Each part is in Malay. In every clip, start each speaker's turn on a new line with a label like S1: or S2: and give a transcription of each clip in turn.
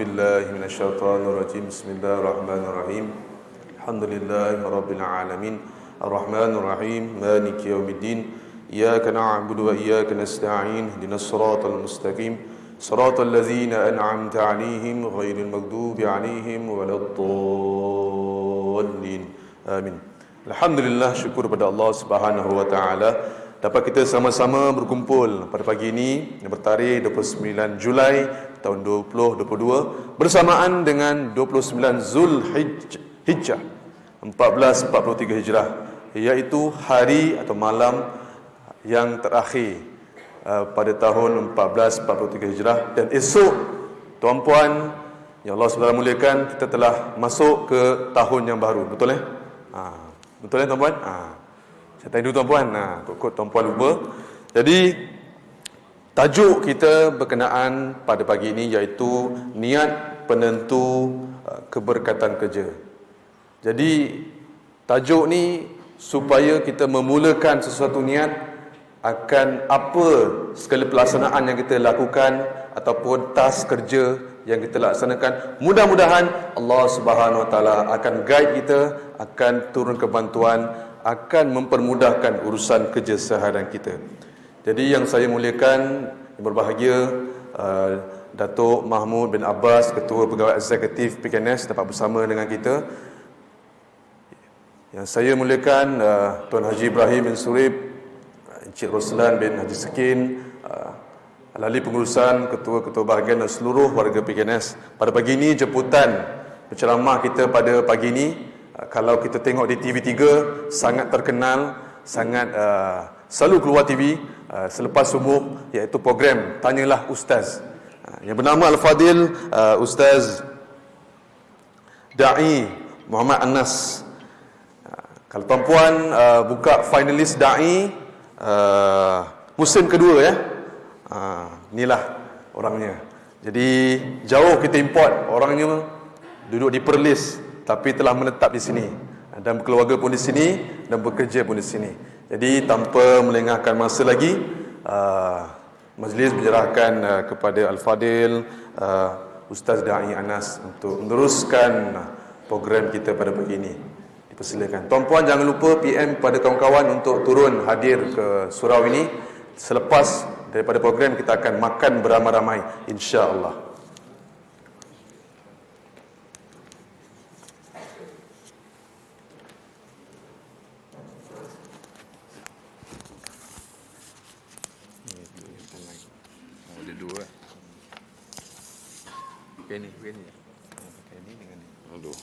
S1: بالله من الشيطان الرجيم بسم الله الرحمن الرحيم الحمد لله رب العالمين الرحمن الرحيم مالك يوم الدين إياك نعبد وإياك نستعين اهدنا الصراط المستقيم صراط الذين أنعمت عليهم غير المغضوب عليهم ولا الضالين آمين. Alhamdulillah, syukur pada Allah Subhanahu wa taala dapat kita sama-sama berkumpul pada pagi ini yang bertarikh 29 Julai tahun 2022 bersamaan dengan 29 Zulhijjah 1443 Hijrah, iaitu hari atau malam yang terakhir pada tahun 1443 Hijrah. Dan esok, tuan-puan yang Allah SWT muliakan, kita telah masuk ke tahun yang baru. Betul betul tuan-puan? Saya tanya dulu tuan-puan. Kot tuan-puan lupa. Jadi tajuk kita berkenaan pada pagi ini iaitu niat penentu keberkatan kerja. Jadi tajuk ni supaya kita memulakan sesuatu niat akan apa segala pelaksanaan yang kita lakukan ataupun task kerja yang kita laksanakan. Mudah-mudahan Allah Subhanahu Wa Taala akan guide kita, akan turun kebantuan, akan mempermudahkan urusan kerja seharian kita. Jadi yang saya muliakan, yang berbahagia, Datuk Mahmud bin Abbas, Ketua Pegawai Eksekutif PKNS dapat bersama dengan kita. Yang saya muliakan, Tuan Haji Ibrahim bin Surib, Encik Roslan bin Haji Sekin, ahli pengurusan, ketua-ketua bahagian dan seluruh warga PKNS. Pada pagi ini jemputan penceramah kita pada pagi ini, kalau kita tengok di TV3, sangat terkenal, sangat selalu keluar TV selepas subuh, iaitu program Tanyalah Ustaz, yang bernama Al-Fadil Ustaz Da'i Muhammad Anas. Kalau tuan-puan buka finalis Da'i musim kedua ya, inilah orangnya. Jadi jauh kita import orangnya, duduk di Perlis tapi telah menetap di sini dan keluarga pun di sini dan bekerja pun di sini. Jadi tanpa melengahkan masa lagi, majlis menyerahkan kepada Al-Fadil Ustaz Da'i Anas untuk meneruskan program kita pada pagi ini. Dipersilakan. Tuan-puan jangan lupa PM pada kawan-kawan untuk turun hadir ke surau ini. Selepas daripada program kita akan makan beramai-ramai, insya-Allah.
S2: Ada dua. Pakai ni. Pakai ni dengan ni. Aduh.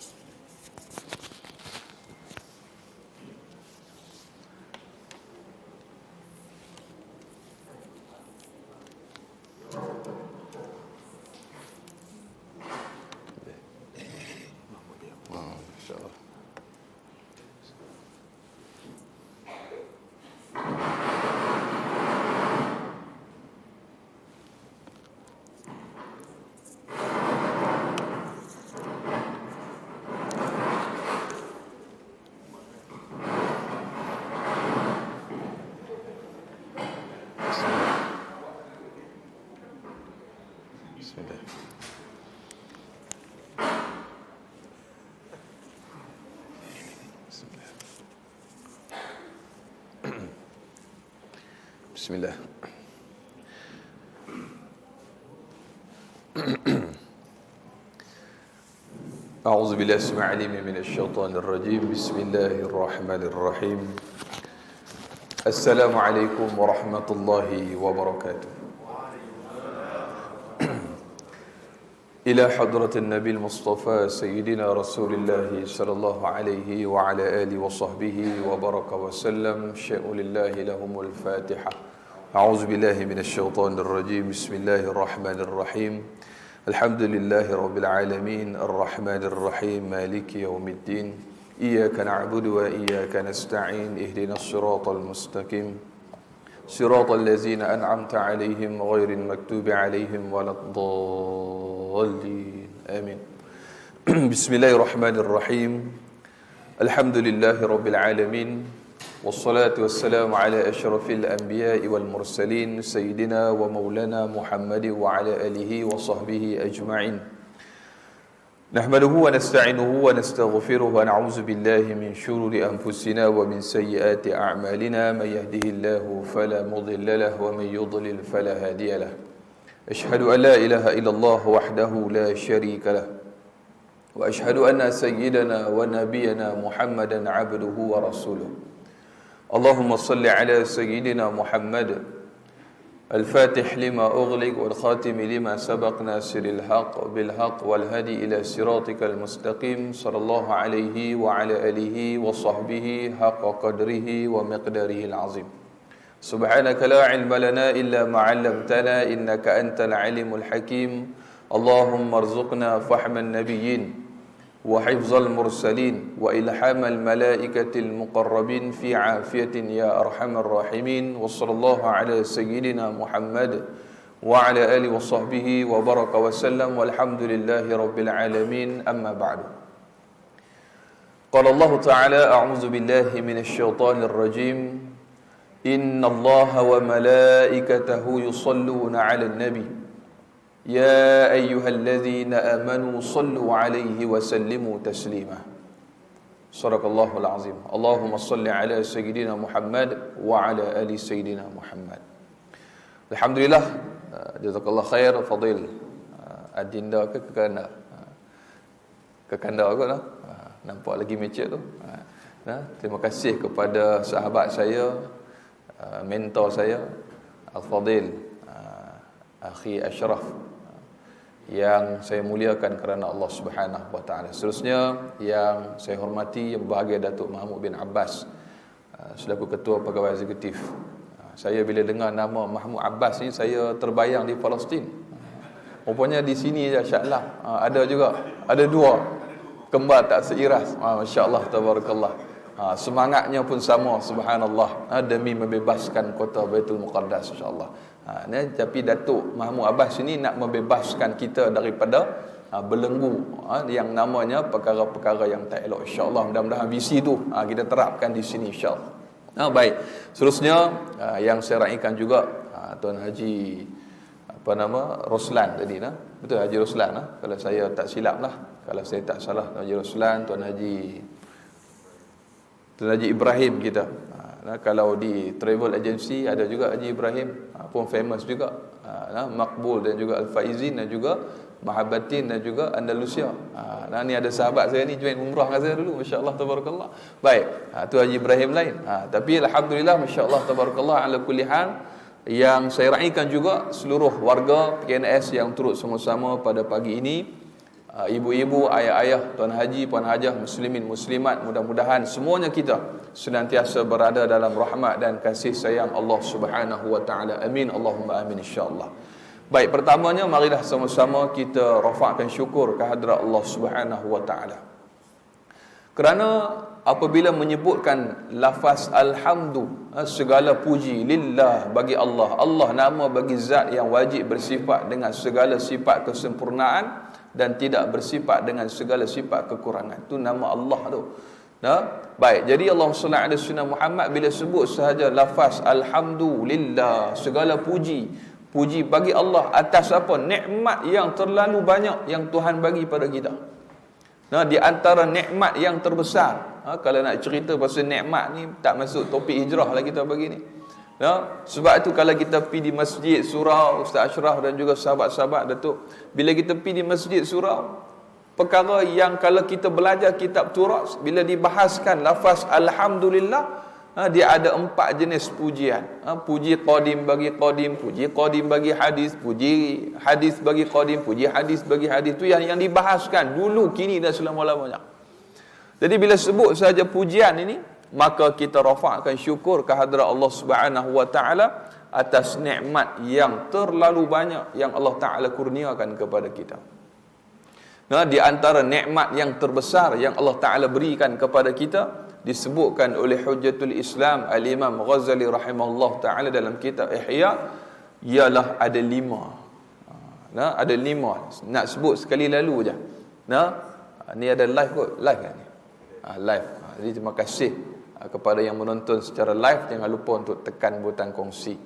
S2: Bismillah. A'udzu billahi samil alim minasy syaithanir rajim. Bismillahirrahmanirrahim. Assalamualaikum warahmatullahi wabarakatuh. إلى حضرة النبي المصطفى سيدنا رسول الله صلى الله عليه وعلى آله وصحبه وبارك وسلم. شيء لله لهم الفاتحة. أعوذ بالله من الشيطان الرجيم. بسم الله الرحمن الرحيم. الحمد لله رب العالمين الرحمن الرحيم مالك يوم الدين. إياك نعبد وإياك نستعين اهدنا الصراط المستقيم صراط الذين أنعمت عليهم غير المكتوب عليهم ولا الضالين آمين. بسم الله الرحمن الرحيم. الحمد لله رب العالمين والصلاة والسلام على أشرف الأنبياء والمرسلين سيدنا ومولانا محمد وعلى آله وصحبه أجمعين. نحمده ونستعينه ونستغفره ونعوذ بالله من شرور أنفسنا ومن سيئات أعمالنا من يهده الله فلا مضل له ومن يضلل فلا هادي له أشهد أن لا إله إلا الله وحده لا شريك له وأشهد أن سيدنا ونبينا محمدا عبده ورسوله اللهم صل على سيدنا محمد الفاتح لما أغلق والخاتم لما سبق ناصر الحق بالحق والهدي إلى صراطك المستقيم صلى الله عليه وعلى آله وصحبه حق قدره ومقداره العظيم سبحانك لا علم لنا إلا ما علمتنا إنك أنت العليم الحكيم اللهم ارزقنا فهم النبيين وحفظ المرسلين وإلحام الملائكة المقربين في عافية يا أرحم الراحمين وصلى الله على سيدنا محمد وعلى آله وصحبه وبارك وسلم والحمد لله رب العالمين أما بعد قال الله تعالى أعوذ بالله من الشيطان الرجيم إن الله وملائكته يصلون على النبي يا أيها الذين آمنوا صلوا عليه وسلموا تسليما صدق الله العظيم اللهم صل على سيدنا محمد وعلى آل سيدنا محمد Alhamdulillah, jazakallah khair Fadil Adinda ke Kekanda? Kekanda kot lah. Nampak lagi mecek tu. Terima kasih kepada sahabat saya, mentor saya Al-Fadil Akhi Ashraf yang saya muliakan kerana Allah Subhanahu wa taala. Seterusnya yang saya hormati yang berbahagia Datuk Mahmud bin Abbas selaku ketua pegawai eksekutif. Saya bila dengar nama Mahmud Abbas ni saya terbayang di Palestin. Rupanya di sini je Syaklah. Ada juga, ada dua kembar tak seiras. Masya-Allah tabarakallah. Semangatnya pun sama subhanallah demi membebaskan kota Baitul Muqaddas insya-Allah. Tapi Datuk Mahmud Abbas ini nak membebaskan kita daripada belenggu yang namanya perkara-perkara yang tak elok insya-Allah. Mudah-mudahan visi tu kita terapkan di sini insya-Allah. Baik. Seterusnya yang saya raikan juga Tuan Haji Roslan tadi betul Haji Roslan kalau saya tak silap kalau saya tak salah Tuan Haji Roslan, Tuan Haji Ibrahim kita. Kalau di travel agency ada juga Haji Ibrahim pun famous juga. Makbul dan juga Al-Faizin dan juga Mahabbatin dan juga Andalusia. Ni ada sahabat saya ni join umrah dengan saya dulu, masya-Allah tabarakallah. Baik, tu Haji Ibrahim lain. Tapi alhamdulillah masya-Allah tabarakallah ala kulli hal yang saya raikan juga seluruh warga PKNS yang turut sama-sama pada pagi ini. Ibu-ibu, ayah-ayah, tuan haji, puan hajah, muslimin, muslimat, mudah-mudahan semuanya kita senantiasa berada dalam rahmat dan kasih sayang Allah Subhanahu wa taala. Amin, Allahumma amin insya-Allah. Baik, pertamanya marilah sama-sama kita rafa'kan syukur kehadrat Allah Subhanahu wa taala. Kerana apabila menyebutkan lafaz alhamdu, segala puji lillah bagi Allah. Allah nama bagi zat yang wajib bersifat dengan segala sifat kesempurnaan dan tidak bersifat dengan segala sifat kekurangan. Itu nama Allah tu. Baik, jadi Allah SWT Muhammad bila sebut sahaja lafaz alhamdulillah, segala puji bagi Allah atas apa? Nikmat yang terlalu banyak yang Tuhan bagi pada kita. Di antara nikmat yang terbesar, kalau nak cerita pasal nikmat ni tak masuk topik hijrah lah kita bagi ni. Sebab itu kalau kita pergi di masjid surau, Ustaz Ashraf dan juga sahabat-sahabat Datuk, bila kita pergi di masjid surau, perkara yang kalau kita belajar kitab turas, bila dibahaskan lafaz alhamdulillah, dia ada 4 jenis pujian. Puji qadim bagi qadim, puji qadim bagi hadis, puji hadis bagi qadim, puji hadis bagi hadis. Itu yang dibahaskan dulu, kini dan selama-lamanya. Jadi bila sebut saja pujian ini, maka kita rafa'kan syukur kehadrat Allah Subhanahu wa taala atas nikmat yang terlalu banyak yang Allah taala kurniakan kepada kita. Di antara nikmat yang terbesar yang Allah taala berikan kepada kita disebutkan oleh Hujjatul Islam Al-Imam Ghazali rahimahullah taala dalam kitab Ihya, ialah ada 5. Ada 5. Nak sebut sekali lalu je. Ni ada live kot, live kan ni? Live. Jadi terima kasih kepada yang menonton secara live, jangan lupa untuk tekan butang kongsi.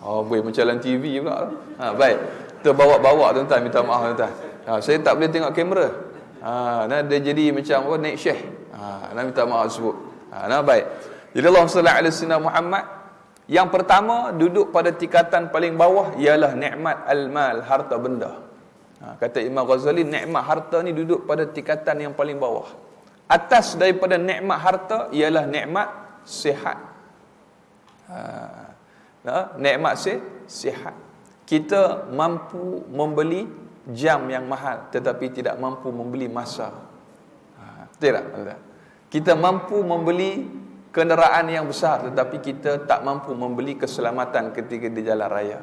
S2: Boleh macam dalam TV pula. Baik. Terbawa-bawa tuan-tuan, minta maaf tuan-tuan. Saya tak boleh tengok kamera. Nah dia jadi macam apa, naik syekh. Nak minta maaf sebut. Nah baik. Jadi Allahumma salli ala sayyidina Muhammad. Yang pertama duduk pada tingkatan paling bawah ialah nikmat al-mal, harta benda. Kata Imam Ghazali, nikmat harta ni duduk pada tingkatan yang paling bawah. Atas daripada nikmat harta ialah nikmat sihat. Nikmat sihat. Kita mampu membeli jam yang mahal tetapi tidak mampu membeli masa. Betul tak? Kita mampu membeli kenderaan yang besar tetapi kita tak mampu membeli keselamatan ketika di jalan raya.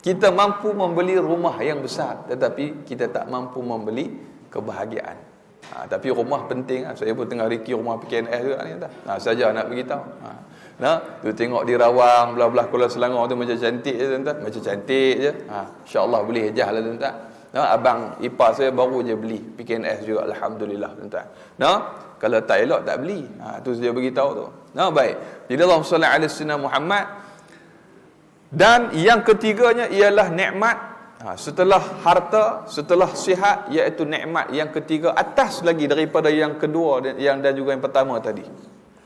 S2: Kita mampu membeli rumah yang besar tetapi kita tak mampu membeli kebahagiaan. Tapi rumah penting. Saya pun tengah riki rumah PKNS juga ni. Saja nak beritahu. Tu tengok di Rawang, belah-belah Kuala Selangor tu macam cantik je tuan-tuan. Macam cantik je. InsyaAllah boleh hejah lah tuan-tuan. Abang ipar saya baru je beli PKNS juga, alhamdulillah tuan-tuan. Kalau tak elok tak beli. Tu saya beritahu tu. Baik. Jadi Allahumma salli ala sayyidina Muhammad. Dan yang ketiganya ialah nikmat setelah harta, setelah sihat, iaitu nikmat yang ketiga atas lagi daripada yang kedua dan juga yang pertama tadi,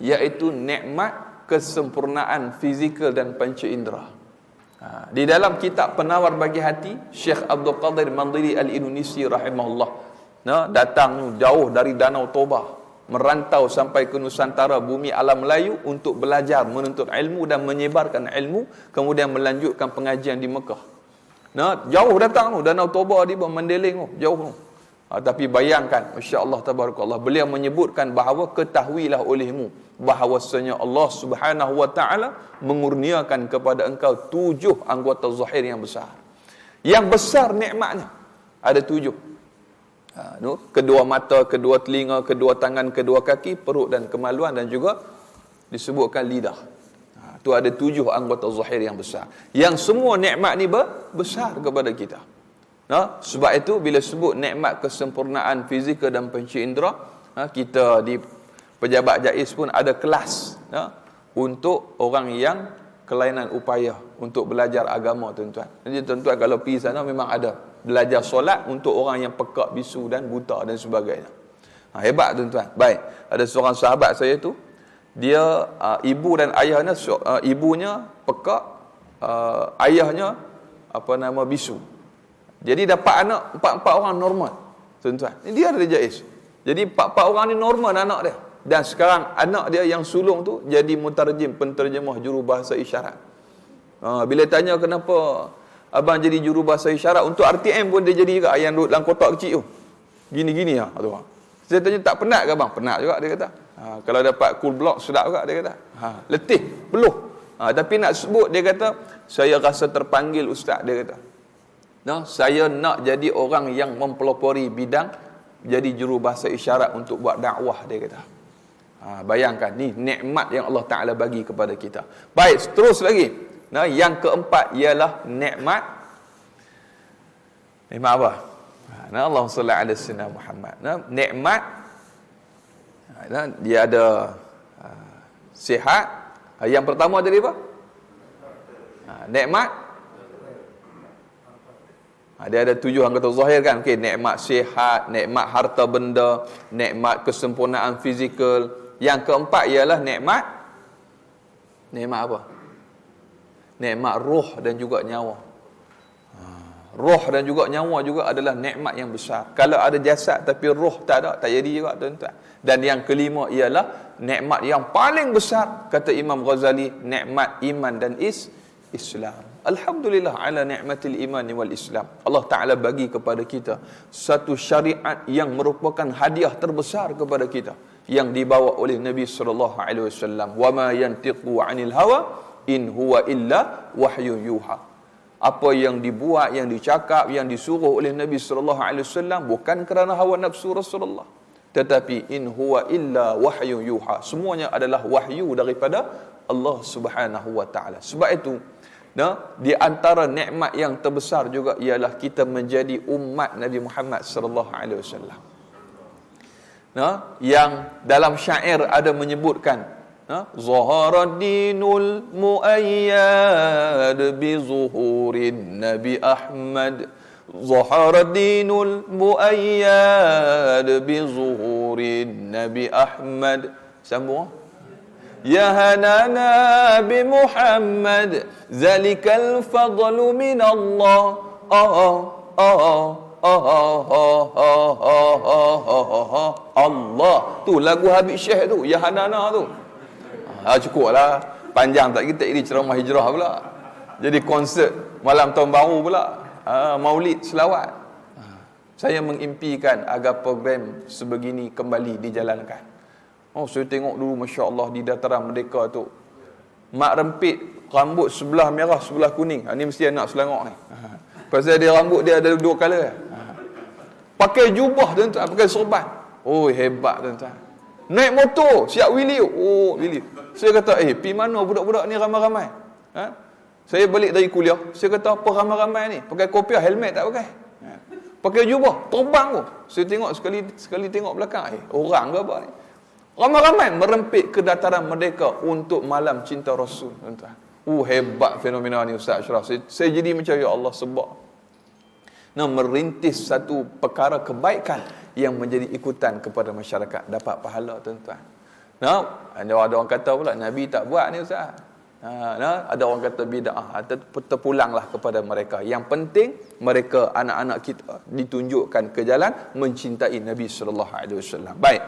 S2: iaitu nikmat kesempurnaan fizikal dan panca indera. Di dalam kitab Penawar Bagi Hati, Syekh Abdul Qadir Mandiri Al-Indonesia rahimahullah, datang jauh dari Danau Toba, merantau sampai ke Nusantara, bumi alam Melayu untuk belajar, menuntut ilmu dan menyebarkan ilmu, kemudian melanjutkan pengajian di Mekah. Jauh datang tu, Danau Toba di Mendeling tu, jauh tu. Tapi bayangkan, masya-Allah tabarakallah, beliau menyebutkan bahawa ketahuilah olehmu bahawasanya Allah Subhanahu wa taala mengurniakan kepada engkau 7 anggota zahir yang besar. Yang besar nikmatnya ada 7. Kedua mata, kedua telinga, kedua tangan, kedua kaki, perut dan kemaluan, dan juga disebutkan lidah. Tu ada 7 anggota zahir yang besar. Yang semua nikmat ni besar kepada kita. Sebab itu bila sebut nikmat kesempurnaan fizikal dan panca indera, kita di Pejabat Jais pun ada kelas untuk orang yang kelainan upaya untuk belajar agama tuan-tuan. Jadi tuan-tuan kalau pergi sana memang ada belajar solat untuk orang yang pekak, bisu dan buta dan sebagainya. Hebat tuan-tuan. Baik, ada seorang sahabat saya tu, dia ibu dan ayahnya, ibunya pekak, ayahnya bisu. Jadi dapat anak 4 orang normal tuan-tuan. Dia ada di Jais. Jadi 4 orang ni normal anak dia. Dan sekarang anak dia yang sulung tu jadi mutarjim, penterjemah jurubahasa isyarat. Bila tanya kenapa abang jadi jurubahasa isyarat, untuk RTM pun dia jadi juga, yang duduk dalam kotak kecil tu. Gini-gini lah tu. Saya tanya tak penat ke abang? Penat juga dia kata. Kalau dapat cool block sedap juga dia kata. Letih, peluh. Tapi nak sebut dia kata, saya rasa terpanggil ustaz dia kata. Saya nak jadi orang yang mempelopori bidang jadi jurubahasa isyarat untuk buat dakwah dia kata. Bayangkan ni nikmat yang Allah Taala bagi kepada kita. Baik, terus lagi. Yang keempat ialah nikmat apa? Allahumma salli ala sayyidina Muhammad. Nikmat dia ada sihat. Yang pertama tadi apa? Nikmat dia ada 7 anggota zahir kan. Okey, nikmat sihat, nikmat harta benda, nikmat kesempurnaan fizikal. Yang keempat ialah nikmat apa? Nikmat roh dan juga nyawa. Roh dan juga nyawa juga adalah nikmat yang besar. Kalau ada jasad tapi roh tak ada, tak jadi juga tuan-tuan. Dan yang kelima ialah nikmat yang paling besar, kata Imam Ghazali, nikmat iman dan Islam. Alhamdulillah ala ni'matil iman wal Islam. Allah Ta'ala bagi kepada kita satu syariat yang merupakan hadiah terbesar kepada kita, yang dibawa oleh Nabi sallallahu alaihi wasallam. Wa ma yantiqu 'anil hawa in huwa illa wahyu yuha. Apa yang dibuat, yang dicakap, yang disuruh oleh Nabi sallallahu alaihi wasallam bukan kerana hawa nafsu Rasulullah, tetapi in huwa illa wahyu yuha. Semuanya adalah wahyu daripada Allah Subhanahu wa taala. Sebab itu di antara nikmat yang terbesar juga ialah kita menjadi umat Nabi Muhammad sallallahu alaihi wasallam. Yang dalam syair ada menyebutkan Zahara dinul muayyad bi zuhurin Nabi Ahmad Zahara dinul muayyad bi zuhurin Nabi Ahmad. Sambung. Ya hanana bi Muhammad zalikal fadlu min Allah. Allah tu lagu Habib Syekh tu, Ya Hanana tu. Cukuplah, panjang tak kita ini ceramah hijrah pula. Jadi konsert malam tahun baru pula. Maulid selawat. Saya mengimpikan agar program sebegini kembali dijalankan. Saya tengok dulu, masya-Allah, di Dataran Merdeka tu, mak rempit rambut sebelah merah sebelah kuning. Ni mesti anak Selangor ni. Pasal dia rambut dia ada dua color. Pakai jubah tuan-tuan, pakai serban. Oh, hebat tuan-tuan. Naik motor, siap wheelie. Oh, wheelie. Saya kata, pi mana budak-budak ni ramai-ramai? Saya balik dari kuliah, saya kata, apa ramai-ramai ni? Pakai kopiah, helmet tak pakai. Pakai jubah, terbang pun. Saya tengok sekali tengok belakang, orang ke apa ni? Ramai-ramai merempit ke Dataran Merdeka untuk malam cinta Rasul, tuan-tuan. Hebat fenomena ni Ustaz Ashraf. Saya jadi macam, ya Allah, sebab merintis satu perkara kebaikan yang menjadi ikutan kepada masyarakat, dapat pahala tuan-tuan. Ada orang kata pula Nabi tak buat ni Ustaz. Ada orang kata bid'ah. Terpulanglah kepada mereka. Yang penting mereka, anak-anak kita, ditunjukkan ke jalan mencintai Nabi sallallahu alaihi wasallam. Baik.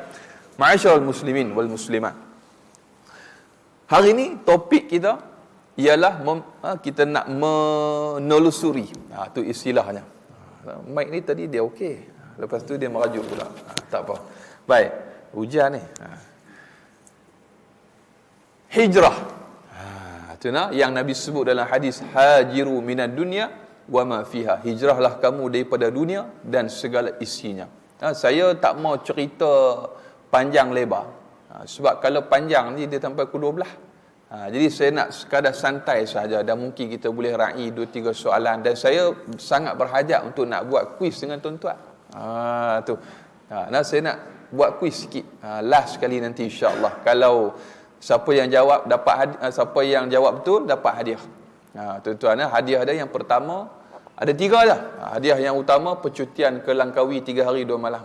S2: Ma'asyiral muslimin wal muslimat. Hari ini topik kita ialah kita nak menelusuri. Itu istilahnya. Mic ni tadi dia okey. Lepas tu dia merajuk pula. Tak apa. Baik. Hujan ni. Hijrah. Itu yang Nabi sebut dalam hadis, hajiru minad dunya wa ma fiha. Hijrahlah kamu daripada dunia dan segala isinya. Saya tak mau cerita panjang lebar. Sebab kalau panjang ni dia sampai ke 12. Jadi saya nak sekadar santai sahaja, dan mungkin kita boleh raih 2-3 soalan, dan saya sangat berhajat untuk nak buat kuis dengan tuan-tuan. Saya nak buat kuis sikit. Last sekali nanti insya-Allah. Kalau siapa yang jawab dapat siapa yang jawab betul dapat hadiah. Tuan-tuan, hadiah ada yang pertama, ada 3 dah. Hadiah yang utama percutian ke Langkawi 3 hari 2 malam.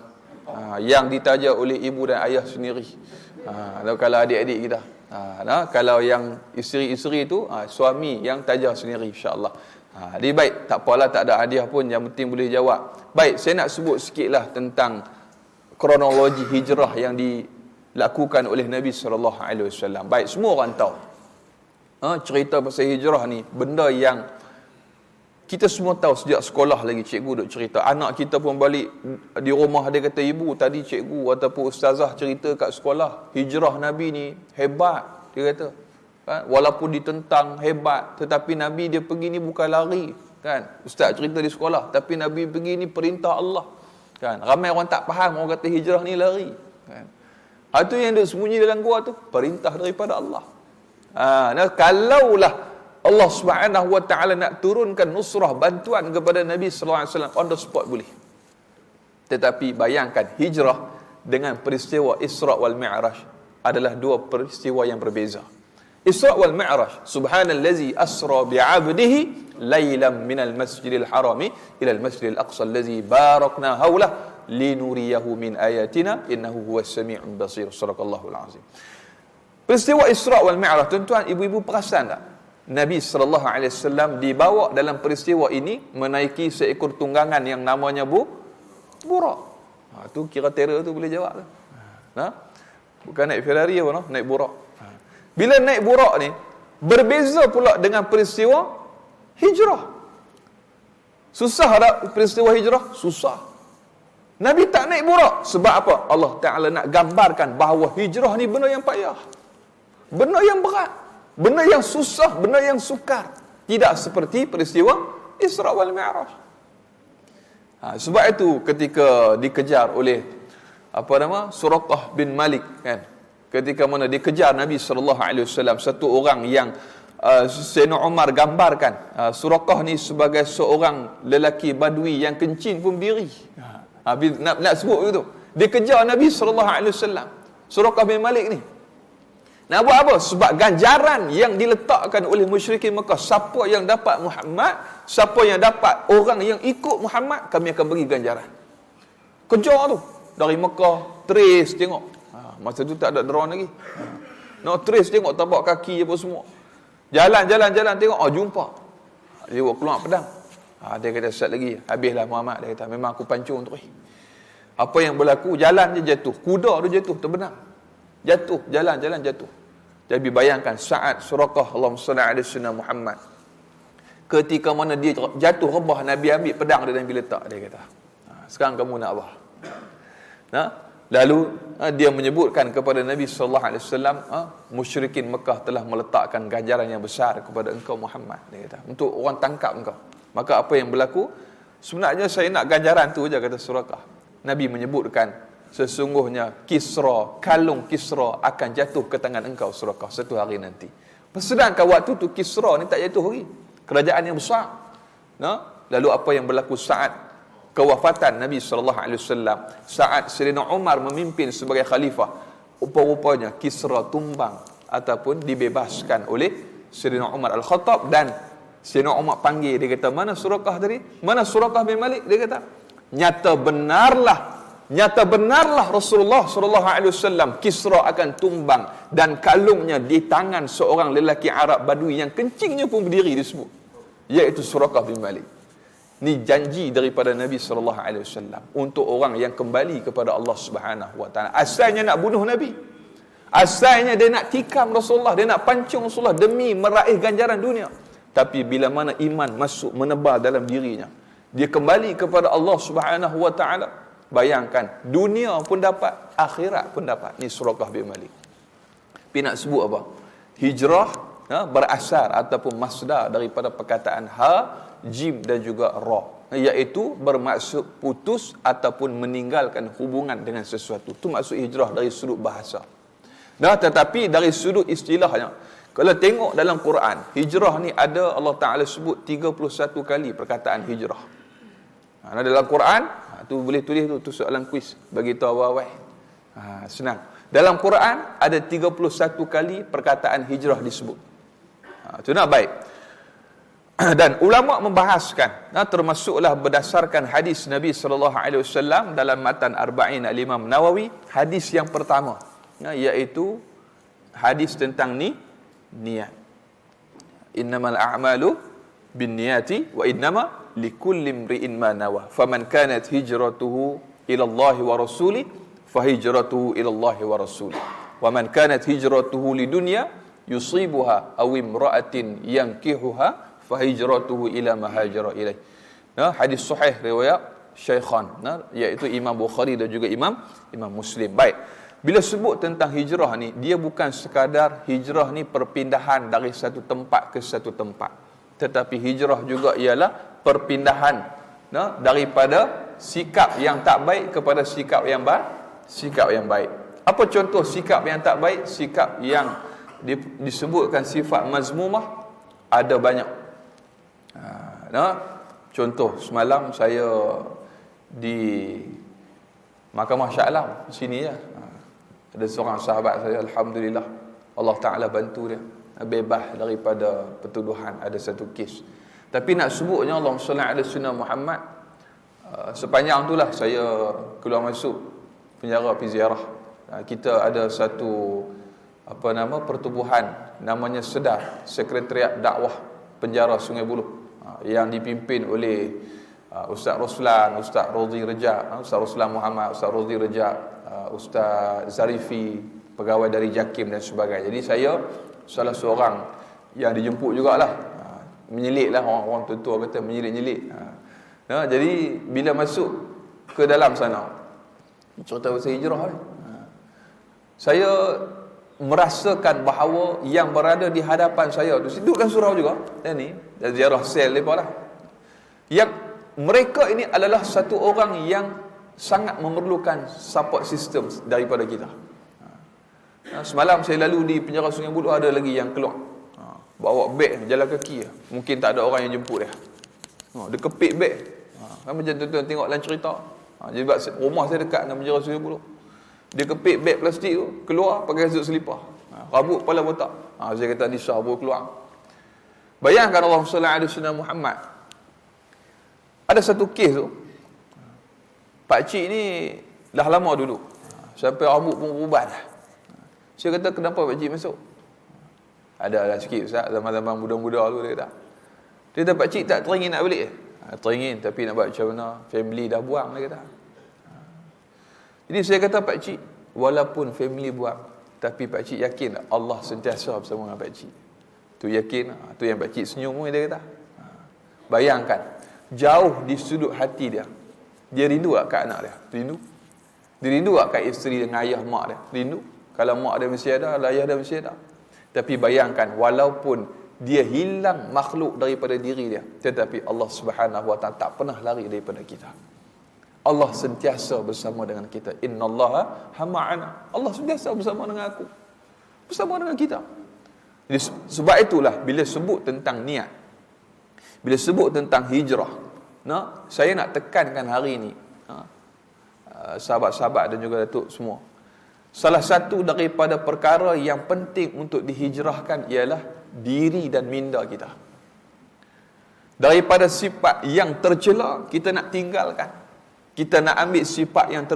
S2: Yang ditaja oleh ibu dan ayah sendiri. Kalau adik-adik kita. Kalau yang isteri-isteri tu, suami yang tajah sendiri insya-Allah. Jadi baik, tak apalah, tak ada hadiah pun, yang penting boleh jawab. Baik, saya nak sebut sikitlah tentang kronologi hijrah yang dilakukan oleh Nabi sallallahu alaihi wasallam. Baik, semua orang tahu. Cerita pasal hijrah ni benda yang kita semua tahu sejak sekolah lagi, cikgu duk cerita. Anak kita pun balik di rumah, dia kata, ibu tadi cikgu ataupun ustazah cerita kat sekolah, hijrah Nabi ni hebat, dia kata. Walaupun ditentang hebat, tetapi Nabi dia pergi ni bukan lari, kan? Ustaz cerita di sekolah, tapi Nabi pergi ni perintah Allah, kan? Ramai orang tak faham, orang kata hijrah ni lari, kan? Itu yang duk sembunyi dalam gua tu, perintah daripada Allah. Kalaulah Allah Subhanahu wa taala nak turunkan nusrah, bantuan kepada Nabi sallallahu alaihi wasallam, on the spot boleh. Tetapi bayangkan, hijrah dengan peristiwa Isra wal Mi'raj adalah 2 peristiwa yang berbeza. Isra wal Mi'raj, subhanallazi asra bi'abdihi lailan minal masjidil harami ila al masjidil aqsa allazi barakna hawla linuriyahu min ayatina innahu huwas sami'un basir. Sadaqallahul azim. Peristiwa Isra wal Mi'raj, tuan-tuan, ibu-ibu perasan tak? Nabi sallallahu alaihi wasallam dibawa dalam peristiwa ini menaiki seekor tunggangan yang namanya Burak. Tu kira terror tu boleh jawab tu. Bukan naik Ferrari apa, naik Burak. Bila naik Burak ni berbeza pula dengan peristiwa hijrah. Susah tak peristiwa hijrah? Susah. Nabi tak naik Burak sebab apa? Allah Taala nak gambarkan bahawa hijrah ni benda yang payah. Benda yang berat. Benda yang susah, benda yang sukar. Tidak seperti peristiwa Isra wal Mi'raj. Sebab itu ketika dikejar oleh Suraqah bin Malik, kan? Ketika mana dikejar Nabi sallallahu alaihi wasallam, satu orang yang Sayyidina Umar gambarkan Suraqah ni sebagai seorang lelaki badui yang kencing pun berdiri. Nak sebut begitu. Dikejar Nabi sallallahu alaihi wasallam, Suraqah bin Malik ni. Nak buat apa? Sebab ganjaran yang diletakkan oleh musyrikin Mekah, siapa yang dapat Muhammad, siapa yang dapat orang yang ikut Muhammad, kami akan bagi ganjaran. Kejar tu dari Mekah, trace tengok. Masa tu tak ada drone lagi. Nak trace tengok tapak kaki apa semua. Jalan tengok, jumpa. Dia buat keluar pedang. Dia kata sat lagi, habislah Muhammad. Dia kata memang aku pancung tu. Apa yang berlaku? Jalan je jatuh. Kuda tu jatuh, terbenam. Jatuh, jalan jatuh. Jadi bayangkan saat Suraqah, Allahumma salli ala sayyidina Muhammad. Ketika mana dia jatuh rebah, Nabi ambil pedang dia dan Nabi letak. Dia kata, sekarang kamu nak apa? Lalu dia menyebutkan kepada Nabi sallallahu alaihi wasallam, musyrikin Mekah telah meletakkan ganjaran yang besar kepada engkau Muhammad. Dia kata, untuk orang tangkap engkau. Maka apa yang berlaku? Sebenarnya saya nak ganjaran tu je, kata Suraqah. Nabi menyebutkan, sesungguhnya Kisra, kalung Kisra akan jatuh ke tangan engkau Suraqah satu hari nanti. Sedangkan waktu tu Kisra ni tak jatuh lagi. Kerajaan yang besar. Lalu apa yang berlaku saat kewafatan Nabi SAW, saat Sayyidina Umar memimpin sebagai khalifah, rupa-rupanya Kisra tumbang ataupun dibebaskan oleh Sayyidina Umar Al-Khattab. Dan Sayyidina Umar panggil, dia kata, mana Suraqah tadi? Mana Suraqah bin Malik? Dia kata, nyata benarlah Rasulullah SAW, Kisra akan tumbang dan kalungnya di tangan seorang lelaki Arab Badui yang kencingnya pun berdiri disebut, iaitu Suraqah bin Malik. Ni janji daripada Nabi SAW untuk orang yang kembali kepada Allah Subhanahu Wa Taala. Asalnya nak bunuh Nabi, asalnya dia nak tikam Rasulullah, dia nak pancung Rasulullah demi meraih ganjaran dunia. Tapi bila mana iman masuk menebal dalam dirinya, dia kembali kepada Allah Subhanahu Wa Taala, bayangkan, dunia pun dapat, akhirat pun dapat. Ni Suraqah bin Malik. Tapi nak sebut apa? Hijrah berasal ataupun masdar daripada perkataan ha, jim dan juga ra, iaitu bermaksud putus ataupun meninggalkan hubungan dengan sesuatu. Itu maksud hijrah dari sudut bahasa. Tetapi dari sudut istilahnya, kalau tengok dalam Quran, hijrah ni ada, Allah Ta'ala sebut 31 kali perkataan hijrah. Dalam Quran, tu boleh tulis tu soalan kuis, bagi tahu awal-awal. Senang. Dalam Quran ada 31 kali perkataan hijrah disebut. Itu nak baik. Dan ulama membahaskan, termasuklah berdasarkan hadis Nabi SAW dalam matan Arba'in al-Imam Nawawi, hadis yang pertama, iaitu hadis tentang niat. Innamal a'malu bin niyati wa innama likulli imri'in ma nawa. Faman kanat hijratuhu ila Allah wa rasuli fa hijratuhu ila Allah wa rasuli. Wa man kanat hijratuhu lidunya yusibuha aw imra'atin yankihuha fa hijratuhu ila ma hajara ilaih. Hadis sahih riwayat Syaikhan, iaitu Imam Bukhari dan juga Imam Muslim. Baik. Bila sebut tentang hijrah ni, dia bukan sekadar hijrah ni perpindahan dari satu tempat ke satu tempat. Tetapi hijrah juga ialah perpindahan daripada sikap yang tak baik kepada sikap yang baik. Apa contoh sikap yang tak baik? Sikap yang disebutkan sifat mazmumah ada banyak. Contoh, semalam saya di Mahkamah Shah Alam sini ya. Ada seorang sahabat saya, alhamdulillah, Allah Ta'ala bantu dia bebas daripada pertuduhan, ada satu kes. Tapi nak sebutnya, Allahumma salli ala sayyidina Muhammad, sepanjang itulah saya keluar masuk penjara pergi ziarah. Kita ada satu pertubuhan namanya SEDAR, Sekretariat Dakwah Penjara Sungai Buloh, yang dipimpin oleh Ustaz Roslan, Ustaz Rozi Rejab, Ustaz Roslan Muhammad, Ustaz Rozi Rejab, Ustaz Zarifi, pegawai dari JAKIM dan sebagainya. Jadi saya salah seorang yang dijemput jugalah, menyelit lah, orang tua kata menyelit-nyelit. Jadi bila masuk ke dalam sana, cerita pasal hijrah ni, saya merasakan bahawa yang berada di hadapan saya tu, duduk dalam surau juga, dan ni dan ziarah sel lepas lah, yang mereka ini adalah satu orang yang sangat memerlukan support system daripada kita. Semalam saya lalu di penjara Sungai Buloh, ada lagi yang keluar, bawa beg jalan kaki, mungkin tak ada orang yang jemput dia. Dia kepit beg. Kan macam tuan-tuan tengok dalam cerita. Jadi rumah saya dekat dengan penjara Sungai Buloh. Dia kepit beg plastik tu, keluar pakai kasut selipar. Rambut kepala botak. Saya kata Nisa baru keluar. Bayangkan Allah sallallahu alaihi wasallam Muhammad. Ada satu kes tu. Pak cik ni dah lama duduk. Sampai rambut pun berubah dah. Saya kata, kenapa Pak cik masuk? Ada sikit Ustaz, zaman-zaman muda-muda tu dia kata. Dia kata, Pak cik tak teringin nak balik? Teringin, tapi nak buat macam mana? Family dah buang, dia kata. Jadi saya kata, Pak cik, walaupun family buang, tapi Pak cik yakin tak Allah sentiasa bersama dengan Pak cik? Tu yakin, tu yang Pak cik senyum pun dia kata. Bayangkan, jauh di sudut hati dia, dia rindu tak kat anak dia? Rindu. Dia rindu tak kat isteri dengan ayah mak dia? Rindu. Kalau mak dia mesti ada, ayah dia mesti ada. Tapi bayangkan, walaupun dia hilang makhluk daripada diri dia, tetapi Allah Subhanahu wa ta'ala tak pernah lari daripada kita. Allah sentiasa bersama dengan kita. Innallaha ma'ana. Allah sentiasa bersama dengan aku, bersama dengan kita. Jadi, sebab itulah bila sebut tentang niat, bila sebut tentang hijrah, saya nak tekankan hari ini, sahabat-sahabat dan juga datuk semua, salah satu daripada perkara yang penting untuk dihijrahkan ialah diri dan minda kita. Daripada sifat yang tercela, kita nak tinggalkan. Kita nak ambil sifat yang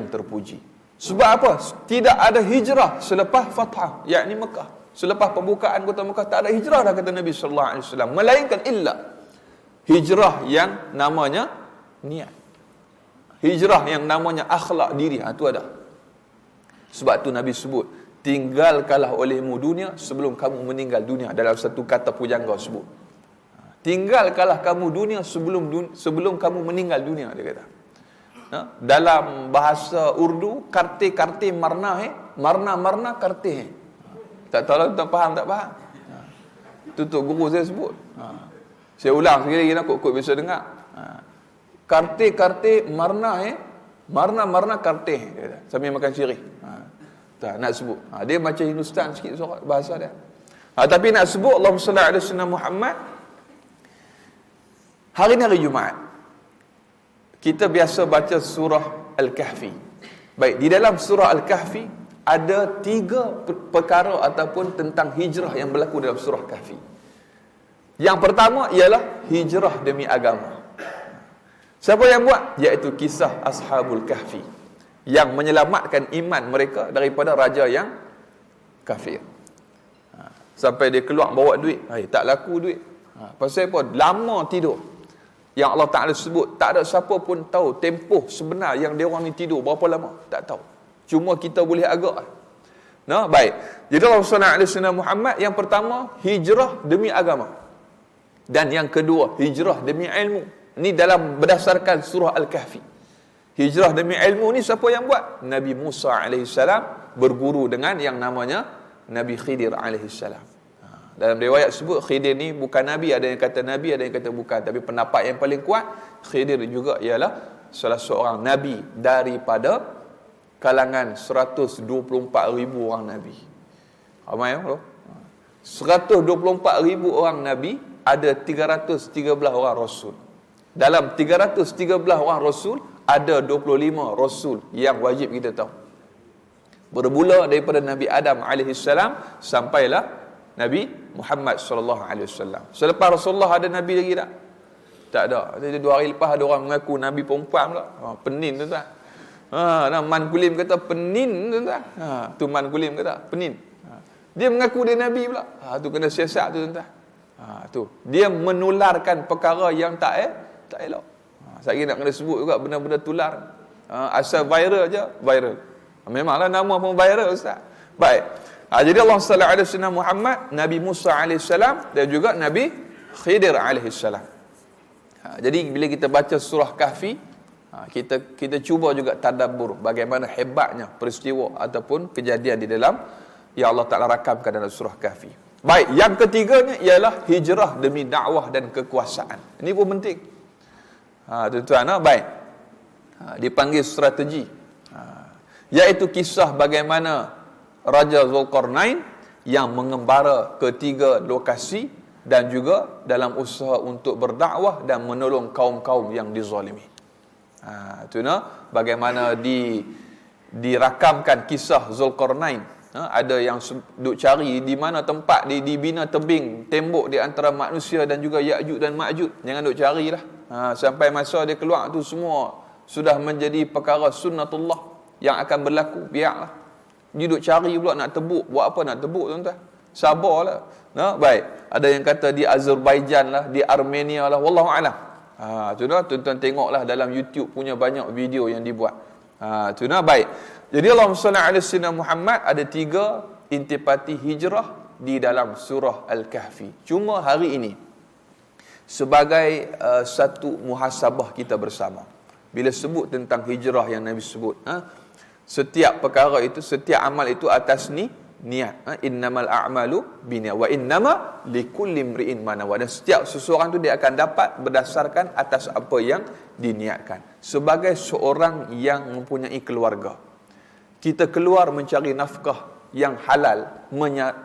S2: terpuji. Sebab apa? Tidak ada hijrah selepas Fathah, yakni Mekah. Selepas pembukaan kota Mekah tak ada hijrah dah, kata Nabi sallallahu alaihi wasallam, melainkan illa hijrah yang namanya niat. Hijrah yang namanya akhlak diri, itu ada. Sebab tu Nabi sebut, tinggalkanlah olehmu dunia sebelum kamu meninggal dunia, dalam satu kata pujangga sebut. Tinggalkanlah kamu dunia sebelum kamu meninggal dunia, dia kata. Dalam bahasa Urdu, karte marna karte. Tak tahu lah tuan faham tak faham. Tutup guru saya sebut. Saya ulang sekali lagi nak kot biasa dengar. Karte marna karte, sambil makan sirih. Tak nak sebut. Dia macam Hindustan sikit suara bahasa dia. Tapi nak sebut Allahumma salli ala sayyidina Muhammad. Hari ni hari Jumaat, kita biasa baca surah Al-Kahfi. Baik, di dalam surah Al-Kahfi ada 3 perkara ataupun tentang hijrah yang berlaku dalam surah Kahfi. Yang pertama ialah hijrah demi agama. Siapa yang buat? Iaitu kisah Ashabul Kahfi, yang menyelamatkan iman mereka daripada raja yang kafir. Sampai dia keluar bawa duit, tak laku duit. Pasal apa? Lama tidur. Yang Allah Ta'ala sebut, tak ada siapa pun tahu tempoh sebenar yang dia orang ni tidur berapa lama, tak tahu. Cuma kita boleh agak. Baik. Jadi Allah SAW Muhammad, yang pertama hijrah demi agama, dan yang kedua hijrah demi ilmu. Ini dalam berdasarkan surah Al-Kahfi. Hijrah demi ilmu ni siapa yang buat? Nabi Musa alaihissalam berguru dengan yang namanya Nabi Khidir alaihissalam. Dalam riwayat sebut Khidir ni bukan Nabi, ada yang kata Nabi, ada yang kata bukan. Tapi pendapat yang paling kuat, Khidir juga ialah salah seorang Nabi daripada kalangan 124,000 orang Nabi. Ramai bro? 124,000 orang Nabi, ada 313 orang Rasul. Dalam 313 orang Rasul, ada 25 Rasul yang wajib kita tahu. Bermula daripada Nabi Adam alaihissalam sampailah Nabi Muhammad sallallahu alaihi wasallam. Selepas Rasulullah ada Nabi lagi tak? Tak ada. Jadi 2 hari lepas ada orang mengaku Nabi perempuan pula. Penin tu tak? Man Kulim kata penin tu tak? Tu Man Kulim kata penin. Dia mengaku dia Nabi pula. Tu kena siasat tu tuan-tuan. Tu dia menularkan perkara yang tak elok. Saya nak kena sebut juga benda-benda tular. Asal viral je, viral. Memanglah nama pun viral Ustaz. Baik. Jadi Allah sallallahu alaihi wasallam Muhammad, Nabi Musa alaihissalam dan juga Nabi Khidir alaihissalam. Jadi bila kita baca surah Kahfi, kita cuba juga tadabbur bagaimana hebatnya peristiwa ataupun kejadian di dalam yang Allah Ta'ala rakamkan dalam surah Kahfi. Baik, yang ketiganya ialah hijrah demi dakwah dan kekuasaan. Ini pun penting. Tuan-tuan, baik. Dipanggil strategi. Iaitu kisah bagaimana Raja Zulkarnain yang mengembara ke 3 lokasi dan juga dalam usaha untuk berdakwah dan menolong kaum-kaum yang dizalimi. Bagaimana dirakamkan kisah Zulkarnain Ada yang duk cari di mana tempat dibina tebing, tembok di antara manusia dan juga Ya'juj dan Ma'juj. Jangan duk carilah. Sampai masa dia keluar tu semua sudah menjadi perkara sunnatullah yang akan berlaku. Biarlah. Dia duk cari pula nak tebuk. Buat apa nak tebuk tuan-tuan? Sabarlah. Baik. Ada yang kata di Azerbaijan lah, di Armenia lah, wallahu alam. Tuan-tuan tengoklah dalam YouTube punya banyak video yang dibuat. Baik. Jadi Allahumma salli ala sayyidina Muhammad, ada 3 intipati hijrah di dalam surah Al-Kahfi. Cuma hari ini sebagai satu muhasabah kita bersama, bila sebut tentang hijrah yang Nabi sebut, setiap perkara itu, setiap amal itu atas niat. Innamal a'malu binniyat wa innama likulli imri'in ma nawa. Dan setiap seseorang tu dia akan dapat berdasarkan atas apa yang diniatkan. Sebagai seorang yang mempunyai keluarga, kita keluar mencari nafkah yang halal,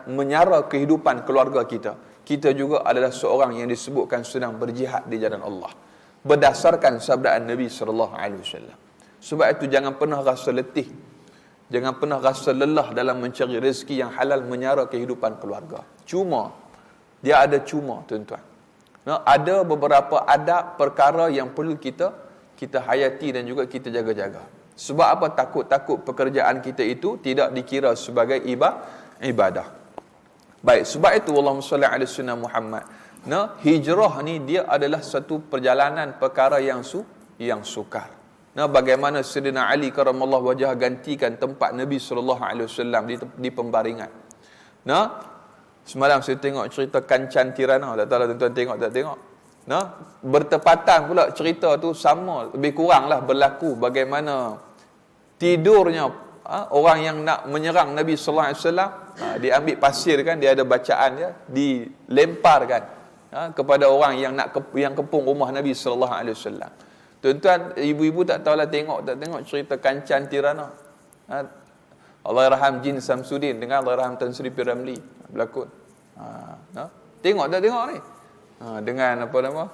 S2: menyara kehidupan keluarga kita. Kita juga adalah seorang yang disebutkan sedang berjihad di jalan Allah, berdasarkan sabdaan Nabi sallallahu alaihi wasallam. Sebab itu jangan pernah rasa letih, jangan pernah rasa lelah dalam mencari rezeki yang halal, menyara kehidupan keluarga. Cuma dia ada cuma, tuan-tuan. Ada beberapa adab perkara yang perlu kita hayati dan juga kita jaga-jaga. Sebab apa? Takut pekerjaan kita itu tidak dikira sebagai ibadah. Baik, sebab itu Allahumma salli ala sayyidina Muhammad. Hijrah ni dia adalah satu perjalanan perkara yang sukar. Bagaimana Sayyidina Ali karamallahu wajhah gantikan tempat Nabi sallallahu alaihi wasallam di pembaringan. Semalam saya tengok cerita Kancan Tirana, tak tahu tuan-tuan tengok tak tengok. Bertepatan pula cerita tu sama, lebih kuranglah berlaku bagaimana tidurnya orang yang nak menyerang Nabi sallallahu alaihi wasallam, dia ambil pasir kan, dia ada bacaan dia, dilemparkan kepada orang yang kepung rumah Nabi sallallahu alaihi wasallam. Tuan-tuan, ibu-ibu tak tahulah tengok cerita Kancan Tirana. Allahyarham Jin Samsudin dengan Allahyarham Tan Sri P. Ramli berlakon. Tengok tak tengok ni? Dengan apa nama?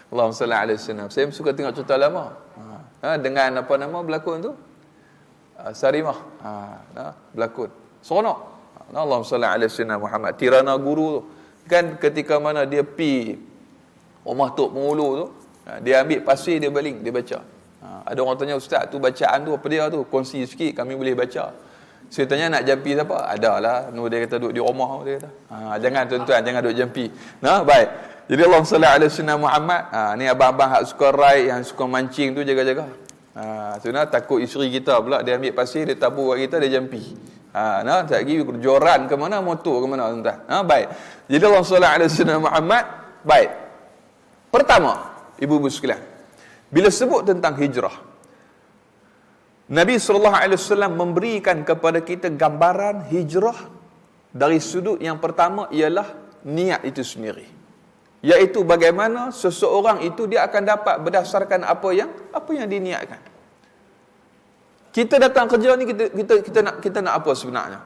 S2: Allahumma salli alaihi wasallam. Saya suka tengok cerita lama. Dengan apa nama berlakon tu? Sarimah. Berlakon. Seronok. Allahumma salli alaihi wasallam Muhammad. Tirana guru tu. Kan ketika mana dia pi rumah Tok Pengulu tu, dia ambil pasir, dia baling, dia baca. Ada orang tanya, ustaz tu bacaan tu apa dia tu? Kongsi sikit, kami boleh baca. Saya tanya, nak jampi siapa? Adalah. Dia kata duduk di rumah, dia kata. Jangan tuan-tuan, jangan duduk jampi. Baik. Jadi Allahumma salli ala sayyidina Muhammad. Ni abang-abang hak suka ride, yang suka mancing tu jaga-jaga. Takut isteri kita pula dia ambil pasir, dia tabur kat kita, dia jampi. Tak lagi joran ke mana, motor ke mana tuan-tuan. Baik. Jadi Allahumma salli ala sayyidina Muhammad. Baik. Pertama, ibu-ibu sekalian, bila sebut tentang hijrah, Nabi SAW memberikan kepada kita gambaran hijrah dari sudut yang pertama ialah niat itu sendiri. Iaitu bagaimana seseorang itu dia akan dapat berdasarkan apa yang diniatkan. Kita datang kerja ni, kita nak apa sebenarnya?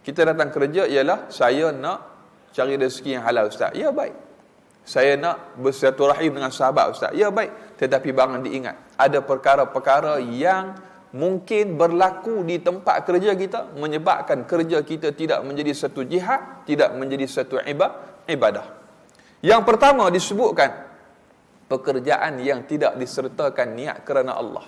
S2: Kita datang kerja ialah saya nak cari rezeki yang halal, ustaz. Ya, baik. Saya nak bersilaturahim dengan sahabat, ustaz. Ya, baik. Tetapi jangan diingat, ada perkara-perkara yang mungkin berlaku di tempat kerja kita menyebabkan kerja kita tidak menjadi satu jihad, tidak menjadi satu ibadah. Yang pertama disebutkan pekerjaan yang tidak disertakan niat kerana Allah.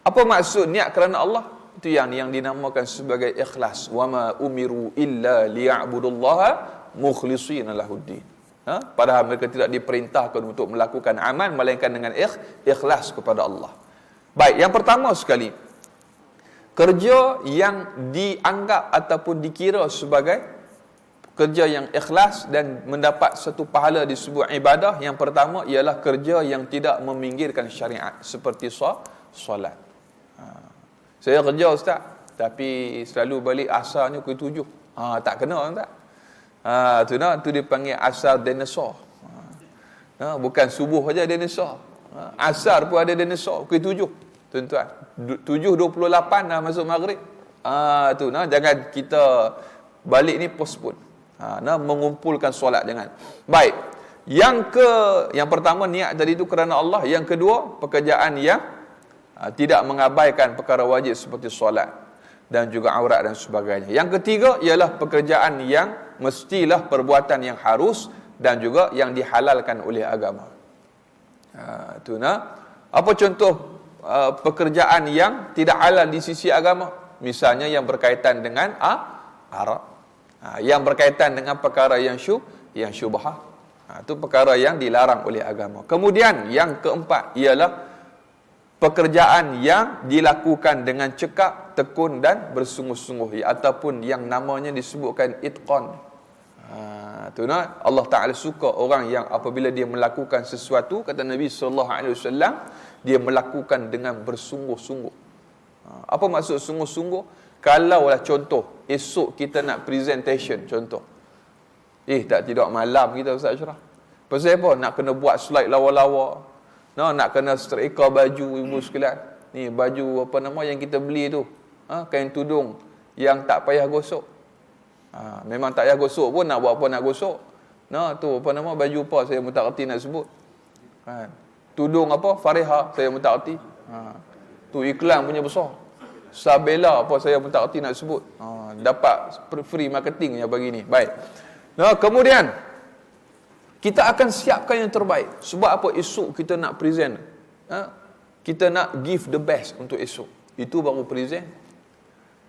S2: Apa maksud niat kerana Allah? Itu yang dinamakan sebagai ikhlas. Wa ma umiru illa liya'budullaha mukhlishina lahuddin. Padahal mereka tidak diperintahkan untuk melakukan amal melainkan dengan ikhlas kepada Allah. Baik, yang pertama sekali, kerja yang dianggap ataupun dikira sebagai kerja yang ikhlas dan mendapat satu pahala di sebuah ibadah, yang pertama ialah kerja yang tidak meminggirkan syariat, seperti solat. Saya kerja, ustaz, tapi selalu balik asarnya pukul 7. Tak kena, tak? Tu dipanggil asar dinosaur. Bukan subuh saja dinosaur. Asar pun ada dinosaur pukul 7. Tuan-tuan, 7.28 dah masuk maghrib. Jangan kita balik ni postpone. Mengumpulkan solat, jangan. Baik. Yang pertama niat tadi itu kerana Allah. Yang kedua, pekerjaan yang tidak mengabaikan perkara wajib seperti solat. dan juga aurat dan sebagainya. Yang ketiga ialah pekerjaan yang mestilah perbuatan yang harus dan juga yang dihalalkan oleh agama. Itu apa contoh pekerjaan yang tidak halal di sisi agama? Misalnya yang berkaitan dengan arak, yang berkaitan dengan perkara yang syubhah. Itu perkara yang dilarang oleh agama. Kemudian yang keempat ialah pekerjaan yang dilakukan dengan cekap, tekun dan bersungguh-sungguh, ataupun yang namanya disebutkan itqan. Allah Ta'ala suka orang yang apabila dia melakukan sesuatu, kata Nabi SAW, dia melakukan dengan bersungguh-sungguh. Apa maksud sungguh-sungguh? Kalaulah contoh, esok kita nak presentation, contoh. Tak tidur malam kita Ustaz Ashraf. Pasal apa? Nak kena buat slide lawa-lawa. Nak kena setrika baju ibu sekalian. Ni baju apa nama yang kita beli tu. Kain tudung yang tak payah gosok. Memang tak payah gosok pun, nak buat apa nak gosok. Tu apa nama baju apa saya pun tak reti nak sebut. Tudung apa? Fariha saya pun tak reti. Tu iklan punya besar. Sabela apa saya pun tak reti nak sebut. Dapat free marketing yang bagi ni. Baik. Kemudian kita akan siapkan yang terbaik. Sebab apa? Esok kita nak present. Kita nak give the best untuk esok. Itu baru present.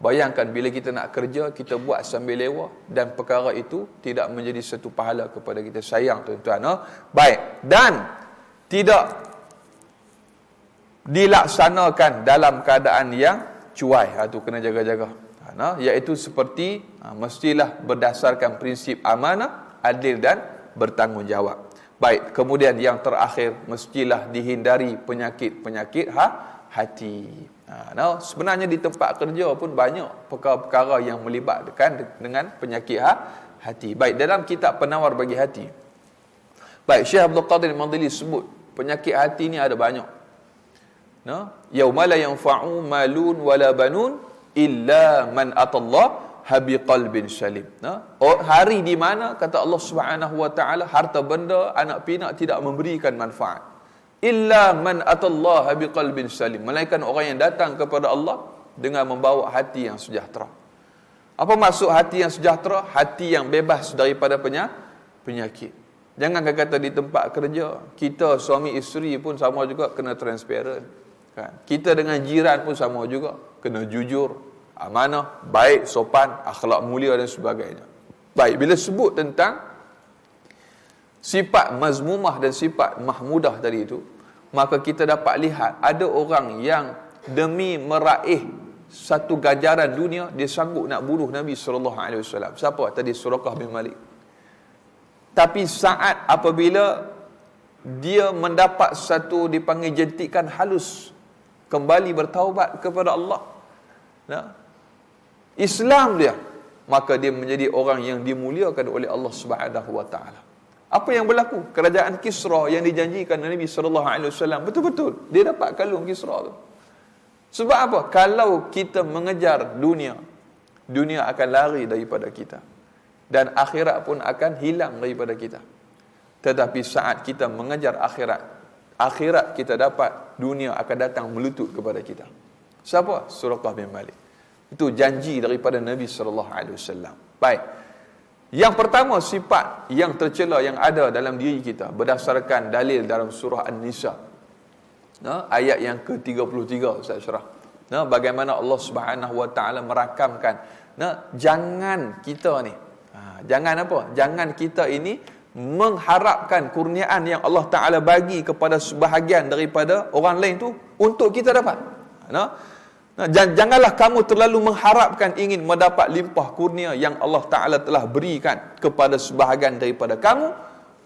S2: Bayangkan bila kita nak kerja, kita buat sambil lewa dan perkara itu tidak menjadi satu pahala kepada kita. Sayang tuan-tuan. Baik. Dan tidak dilaksanakan dalam keadaan yang cuai. Itu kena jaga-jaga. Iaitu seperti mestilah berdasarkan prinsip amanah, adil dan bertanggungjawab. Baik, kemudian yang terakhir, mestilah dihindari penyakit-penyakit hati. Sebenarnya di tempat kerja pun banyak perkara-perkara yang melibatkan dengan penyakit hati. Baik, dalam kitab Penawar Bagi Hati, baik, Syekh Abdul Qadir Al-Mandili sebut penyakit hati ni ada banyak. Yauma la yanfa'u malun wala banun illa man atallah habiqalbin salim. Hari di mana kata Allah Subhanahu wa taala harta benda, anak pinak tidak memberikan manfaat. Illa man atallah biqalbin salim. Melainkan orang yang datang kepada Allah dengan membawa hati yang sejahtera. Apa maksud hati yang sejahtera? Hati yang bebas daripada penyakit. Jangan kata di tempat kerja, kita suami isteri pun sama juga kena transparent. Kita dengan jiran pun sama juga, kena jujur, amanah, baik, sopan, akhlak mulia dan sebagainya. Baik, bila sebut tentang sifat mazmumah dan sifat mahmudah tadi itu, maka kita dapat lihat ada orang yang demi meraih satu ganjaran dunia, dia sanggup nak bunuh Nabi SAW. Siapa? Tadi Suraqah bin Malik. Tapi saat apabila dia mendapat satu dipanggil jentikan halus, kembali bertaubat kepada Allah, Islam dia, maka dia menjadi orang yang dimuliakan oleh Allah Subhanahu wa taala. Apa yang berlaku? Kerajaan Kisra yang dijanjikan Nabi SAW betul-betul dia dapat kalung Kisra tu. Sebab apa? Kalau kita mengejar dunia, dunia akan lari daripada kita dan akhirat pun akan hilang daripada kita. Tetapi saat kita mengejar akhirat, akhirat kita dapat, dunia akan datang melutut kepada kita. Siapa? Suraqah bin Malik. Itu janji daripada Nabi SAW. Baik. Yang pertama, sifat yang tercela yang ada dalam diri kita berdasarkan dalil dalam surah An-Nisa. Ayat yang ke-33 Ustaz Ashraf. Bagaimana Allah Subhanahu wa taala merakamkan, jangan kita ni, jangan apa? Jangan kita ini mengharapkan kurniaan yang Allah Taala bagi kepada sebahagian daripada orang lain tu untuk kita dapat. Janganlah kamu terlalu mengharapkan ingin mendapat limpah kurnia yang Allah Ta'ala telah berikan kepada sebahagian daripada kamu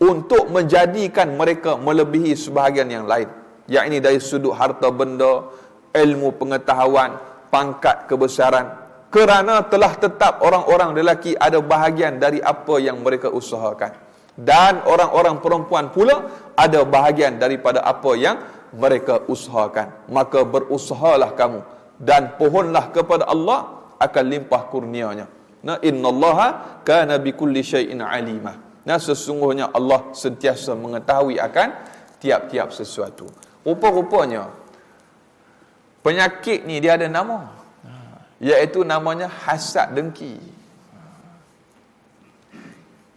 S2: untuk menjadikan mereka melebihi sebahagian yang lain, yakni dari sudut harta benda, ilmu pengetahuan, pangkat kebesaran, kerana telah tetap orang-orang lelaki ada bahagian dari apa yang mereka usahakan, dan orang-orang perempuan pula ada bahagian daripada apa yang mereka usahakan. Maka berusahalah kamu dan pohonlah kepada Allah akan limpah kurnianya. Innallaha kana bikulli syai'in alima. Sesungguhnya Allah sentiasa mengetahui akan tiap-tiap sesuatu. Rupa-rupanya penyakit ni dia ada nama, iaitu namanya hasad dengki.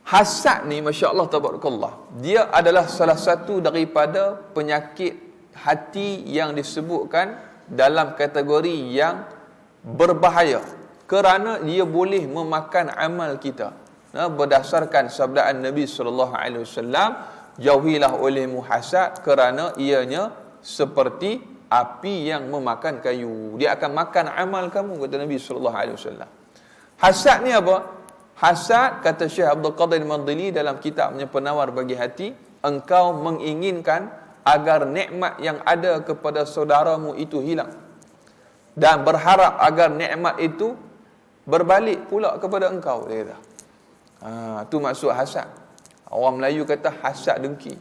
S2: Hasad ni masya-Allah tabarakallah, dia adalah salah satu daripada penyakit hati yang disebutkan dalam kategori yang berbahaya kerana dia boleh memakan amal kita. Berdasarkan sabdaan Nabi sallallahu alaihi wasallam, jauhilah olehmu hasad kerana ianya seperti api yang memakan kayu. Dia akan makan amal kamu, kata Nabi sallallahu alaihi wasallam. Hasad ni apa? Hasad, kata Syekh Abdul Qadir Mandili dalam kitabnya Penawar Bagi Hati, engkau menginginkan agar nikmat yang ada kepada saudaramu itu hilang dan berharap agar nikmat itu berbalik pula kepada engkau, dia kata. Tu maksud hasad. Orang Melayu kata hasad dengki.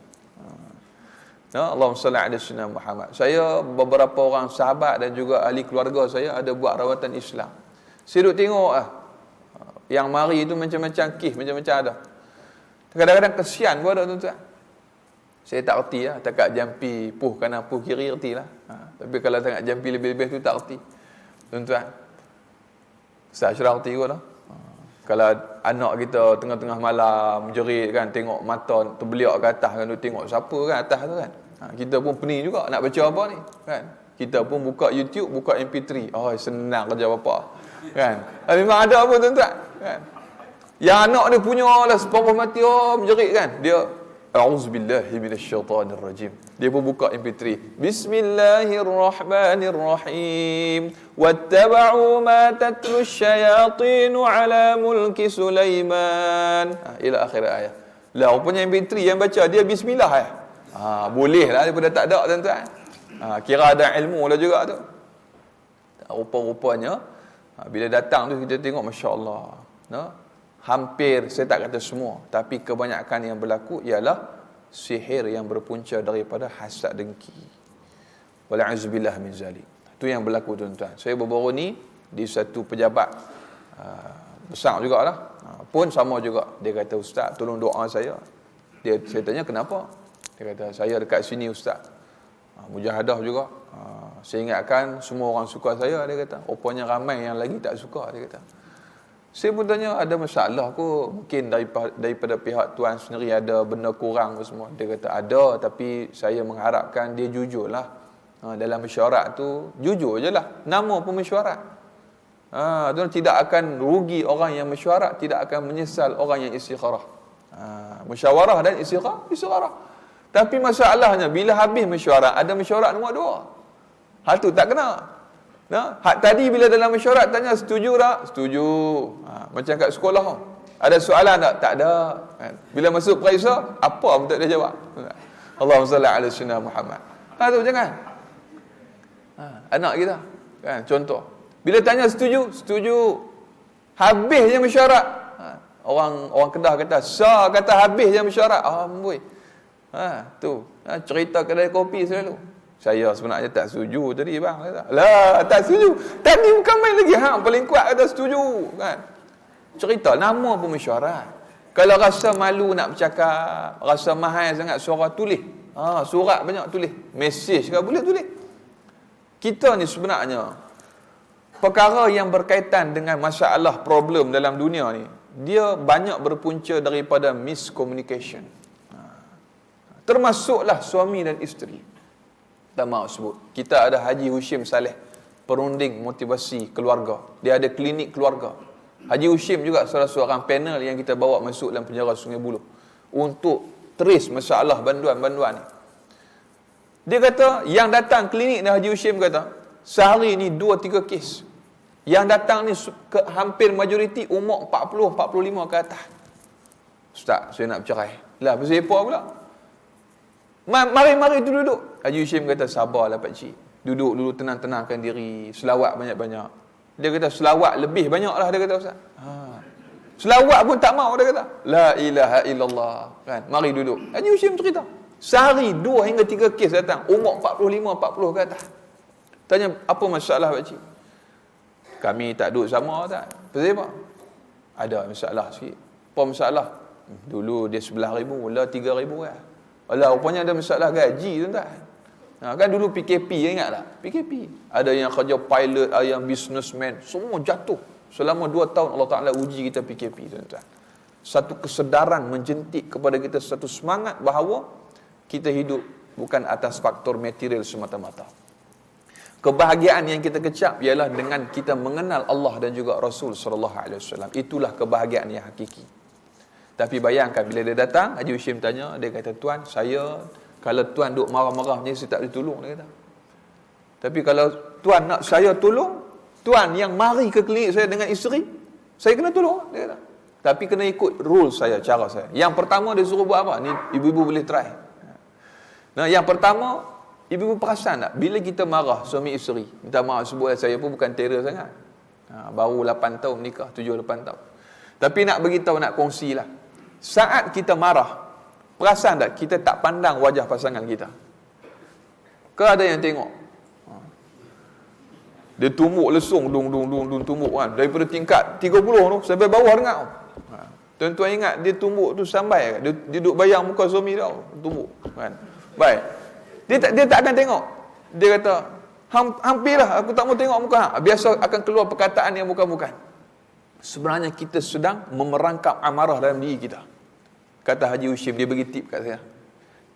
S2: Allahumma salli ala sayyidina Muhammad. Saya, beberapa orang sahabat dan juga ahli keluarga saya ada buat rawatan Islam. Saya duduk tengok yang mari itu macam-macam kes, macam-macam ada. Kadang-kadang kesian pun ada, tuan-tuan. Saya tak erti lah, takat jampi puh kanan puh kiri erti lah. Tapi kalau takat jampi lebih-lebih tu tak erti, tuan-tuan. Ustaz Ashraf erti kot lah. Kalau anak kita tengah-tengah malam jerit kan, tengok mata terbeliak ke atas kan, tengok siapa kan atas tu kan. Kita pun pening juga nak baca apa ni kan. Kita pun buka YouTube, buka MP3. Oh, senang kerja bapa kan. Memang ada apa, tuan-tuan kan. Yang anak dia punya lah separuh mati menjerit kan, dia a'udzubillahi minasyaitanirrajim. Dia pun buka MP3. Bismillahirrahmanirrahim. Wattaba'u ma tatlu syayatinu ala mulki Sulaiman. Ila akhir ayat. Lah rupanya MP3 yang baca dia bismillah ya. Boleh lah daripada tak ada, tuan-tuan. Kira ada ilmu lah juga tu. Rupa-rupanya bila datang tu kita tengok masya-Allah. Hampir, saya tak kata semua, tapi kebanyakan yang berlaku ialah sihir yang berpunca daripada hasad dengki. Wala'azubillah min zalik. Itu yang berlaku, tuan-tuan. Saya baru-baru ni di satu pejabat besar jugalah, pun sama juga. Dia kata, Ustaz tolong doa saya. Saya tanya kenapa? Dia kata, saya dekat sini Ustaz, mujahadah juga. Saya ingatkan semua orang suka saya, dia kata. Rupanya ramai yang lagi tak suka, dia kata. Saya pun tanya, ada masalah ke? Mungkin daripada pihak tuan sendiri ada benda kurang semua. Dia kata ada, tapi saya mengharapkan dia jujur lah. Dalam mesyuarat tu jujur je lah. Nama pun mesyuarat. Tidak akan rugi orang yang mesyuarat, tidak akan menyesal orang yang istikharah. Musyawarah dan istikharah. Tapi masalahnya bila habis mesyuarat, ada mesyuarat nombor 2. Hal tu tak kena. Hak tadi bila dalam mesyuarat tanya setuju tak? Setuju. Macam kat sekolah, ada soalan tak? Tak ada. Bila masuk periksa, apa pun tak dia jawab. Allahumma salli ala sayyidina Muhammad. Tu jangan. Anak kita kan, contoh. Bila tanya setuju, setuju. Habis je mesyuarat. Orang Kedah kata, kata habis je mesyuarat. Amboi. Cerita kedai kopi selalu. Saya sebenarnya tak setuju tadi bang. Lah, tak setuju. Tadi bukan main lagi. Paling kuat kata setuju kan. Cerita nama pun mesyuarat. Kalau rasa malu nak bercakap, rasa mahal sangat suara, tulis. Surat banyak tulis. Mesej ke boleh tulis. Kita ni sebenarnya perkara yang berkaitan dengan masalah problem dalam dunia ni, dia banyak berpunca daripada miscommunication. Termasuklah suami dan isteri. Tak mahu sebut. Kita ada Haji Hushim Saleh, perunding motivasi keluarga. Dia ada klinik keluarga. Haji Hushim juga salah seorang panel yang kita bawa masuk dalam penjara Sungai Buloh untuk trace masalah banduan-banduan ni. Dia kata, yang datang klinik ni Haji Hushim kata, sehari ni 2-3 kes. Yang datang ni hampir majoriti umur 40-45 ke atas. Ustaz, saya nak bercerai. Lah, pasal apa pula? Mari tu duduk. Haji Hushim kata, sabarlah pakcik. Duduk tenang-tenangkan diri. Selawat banyak-banyak. Dia kata, selawat lebih banyak lah, dia kata Ustaz. Selawat pun tak mau, dia kata. La ilaha illallah. Kan? Mari duduk. Haji Hushim cerita. Sehari 2 hingga 3 kes datang. Umur 45-40 ke atas. Tanya, apa masalah pakcik? Kami tak duduk sama tak? Pasal apa? Ada masalah sikit. Apa masalah? Dulu dia 11,000, lah 3,000 lah. Alah, rupanya ada masalah gaji, tuan-tuan. Kan dulu PKP, ingat tak? PKP. Ada yang kerja pilot, ada yang businessman, semua jatuh. Selama 2 tahun Allah Ta'ala uji kita PKP, tuan-tuan. Satu kesedaran menjentik kepada kita, satu semangat bahawa kita hidup bukan atas faktor material semata-mata. Kebahagiaan yang kita kecap ialah dengan kita mengenal Allah dan juga Rasul sallallahu alaihi wasallam. Itulah kebahagiaan yang hakiki. Tapi bayangkan bila dia datang, Haji Hashim tanya, dia kata, "Tuan, saya kalau tuan duk marah-marah ni saya tak boleh tolong," dia kata. "Tapi kalau tuan nak saya tolong, tuan yang mari ke klinik saya dengan isteri, saya kena tolong," dia kata. "Tapi kena ikut rule saya, cara saya. Yang pertama dia suruh buat apa? Ni ibu-ibu boleh try." Nah, yang pertama, ibu-ibu perasan tak? Bila kita marah suami isteri, minta maaf sebut saya pun bukan terror sangat. Baru 8 tahun nikah, 7-8 tahun. Tapi nak beritahu, nak kongsilah. Saat kita marah, perasan tak kita tak pandang wajah pasangan kita? Ke ada yang tengok? Dia tumbuk lesung, dung tumbuk kan. Daripada tingkat 30 tu sampai bawah dengar. Tuan-tuan ingat dia tumbuk tu sampai dia duduk bayang muka suami dia tumbuk kan. Baik. Dia tak akan tengok. Dia kata, hampirlah aku tak mau tengok muka hang. Biasa akan keluar perkataan yang bukan-bukan. Sebenarnya kita sedang memerangkap amarah dalam diri kita. Kata Haji Hashim, dia bagi tip kat saya.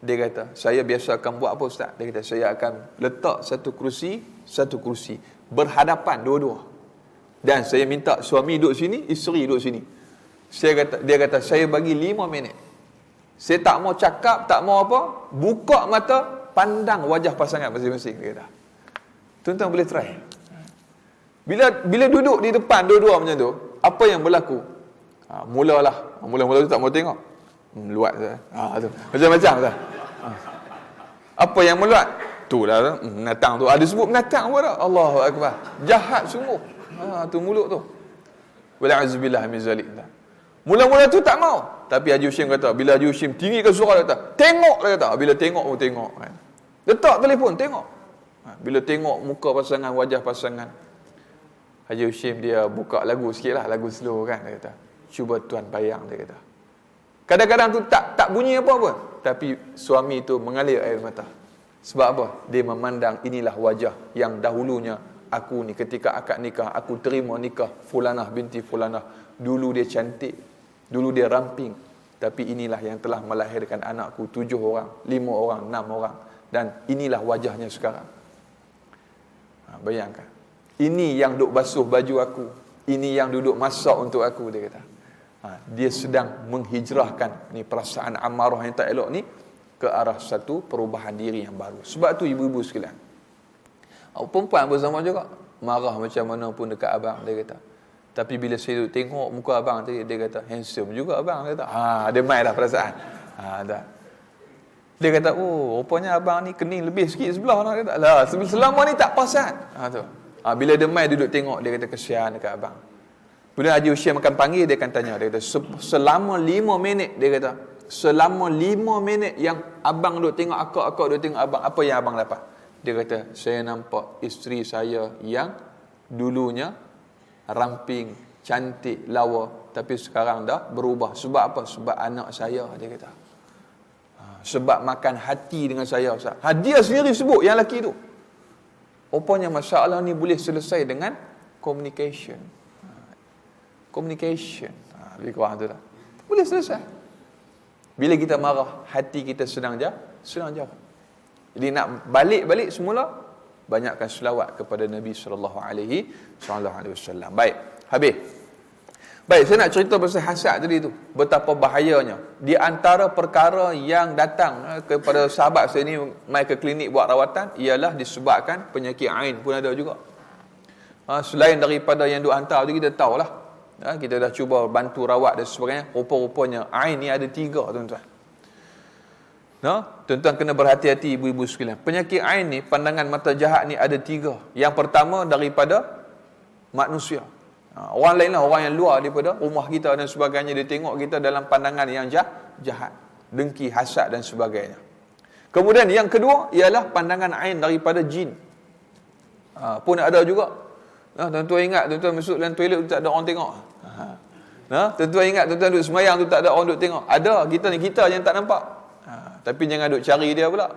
S2: Dia kata, saya biasa akan buat apa Ustaz? Dia kata, saya akan letak satu kerusi berhadapan dua-dua. Dan saya minta suami duduk sini, isteri duduk sini. Dia kata, saya bagi 5 minit. Saya tak mau cakap, tak mau apa, buka mata, pandang wajah pasangan masing-masing. Dia kata, tuan-tuan boleh try. Bila duduk di depan dua-dua macam tu, apa yang berlaku? Mula tu tak mau tengok. Meluat tu. Macam-macam tu. Apa yang meluat? Tu lah, binatang tu. Ada sebut binatang pun tak? Allahu Akbar. Jahat sungguh. Tu mulut tu. Wala'azubillah min zalik. Mula-mula tu tak mau. Tapi Haji Hashim kata, bila Haji Hashim tinggikan suara, dia kata, tengok, dia kata. Bila tengok pun tengok. Kan. Letak telefon, tengok. Bila tengok muka pasangan, wajah pasangan, Haji Hashim dia buka lagu sikit lah, lagu slow kan. Dia kata, cuba tuan bayang, dia kata. Kadang-kadang tu tak bunyi apa-apa. Tapi suami tu mengalir air mata. Sebab apa? Dia memandang inilah wajah yang dahulunya aku ni ketika akad nikah, aku terima nikah Fulanah binti Fulanah. Dulu dia cantik, dulu dia ramping. Tapi inilah yang telah melahirkan anakku 7 orang, 5 orang, 6 orang. Dan inilah wajahnya sekarang. Bayangkan. Ini yang duk basuh baju aku. Ini yang duduk masak untuk aku, dia kata. Dia sedang menghijrahkan ni perasaan amarah yang tak elok ni ke arah satu perubahan diri yang baru. Sebab tu ibu-ibu sekalian, perempuan pun sama juga. Marah macam mana pun dekat abang, dia kata. Tapi bila saya tengok muka abang tadi, dia kata, handsome juga abang, dia kata. Dia main dah perasaan. Dah. Dia kata, oh, rupanya abang ni kening lebih sikit sebelah lah. Dia kata, lah, selama ni tak perasan. Tu. Bila dia main duduk tengok, dia kata, kesian dekat abang. Bila Haji Hashim akan panggil, dia akan tanya, dia kata, selama 5 minit, dia kata, selama 5 minit yang abang duduk tengok akak duduk tengok abang, apa yang abang dapat? Dia kata, saya nampak isteri saya yang dulunya ramping, cantik, lawa, tapi sekarang dah berubah. Sebab apa? Sebab anak saya, dia kata. Sebab makan hati dengan saya, Ustaz. Dia sendiri sebut yang lelaki tu. Rupanya masalah ni boleh selesai dengan communication. Lebih kurang tu lah. Boleh selesai. Bila kita marah, hati kita sedang jauh. Jadi nak balik semula, banyakkan selawat kepada Nabi sallallahu alaihi wasallam. Baik, habis. Baik, saya nak cerita pasal hasad tadi tu. Betapa bahayanya. Di antara perkara yang datang kepada sahabat saya ni mai ke klinik buat rawatan ialah disebabkan penyakit ain pun ada juga. Selain daripada yang duk hantar tu, kita tahulah. Kita dah cuba bantu rawat dan sebagainya. Rupa-rupanya ain ni ada 3, tuan-tuan. Tuan-tuan kena berhati-hati, ibu-ibu sekalian. Penyakit ain ni, pandangan mata jahat ni ada 3. Yang pertama daripada manusia. Orang lain lah, orang yang luar daripada rumah kita dan sebagainya, dia tengok kita dalam pandangan yang jahat, dengki, hasad dan sebagainya. Kemudian yang kedua ialah pandangan ain daripada jin. Pun ada juga. Tuan-tuan ingat, tuan-tuan masuk dalam toilet tu tak ada orang tengok. Tuan-tuan ingat, tuan-tuan duduk semayang tu tak ada orang duduk tengok. Ada, kita yang tak nampak. Tapi jangan duduk cari dia pula.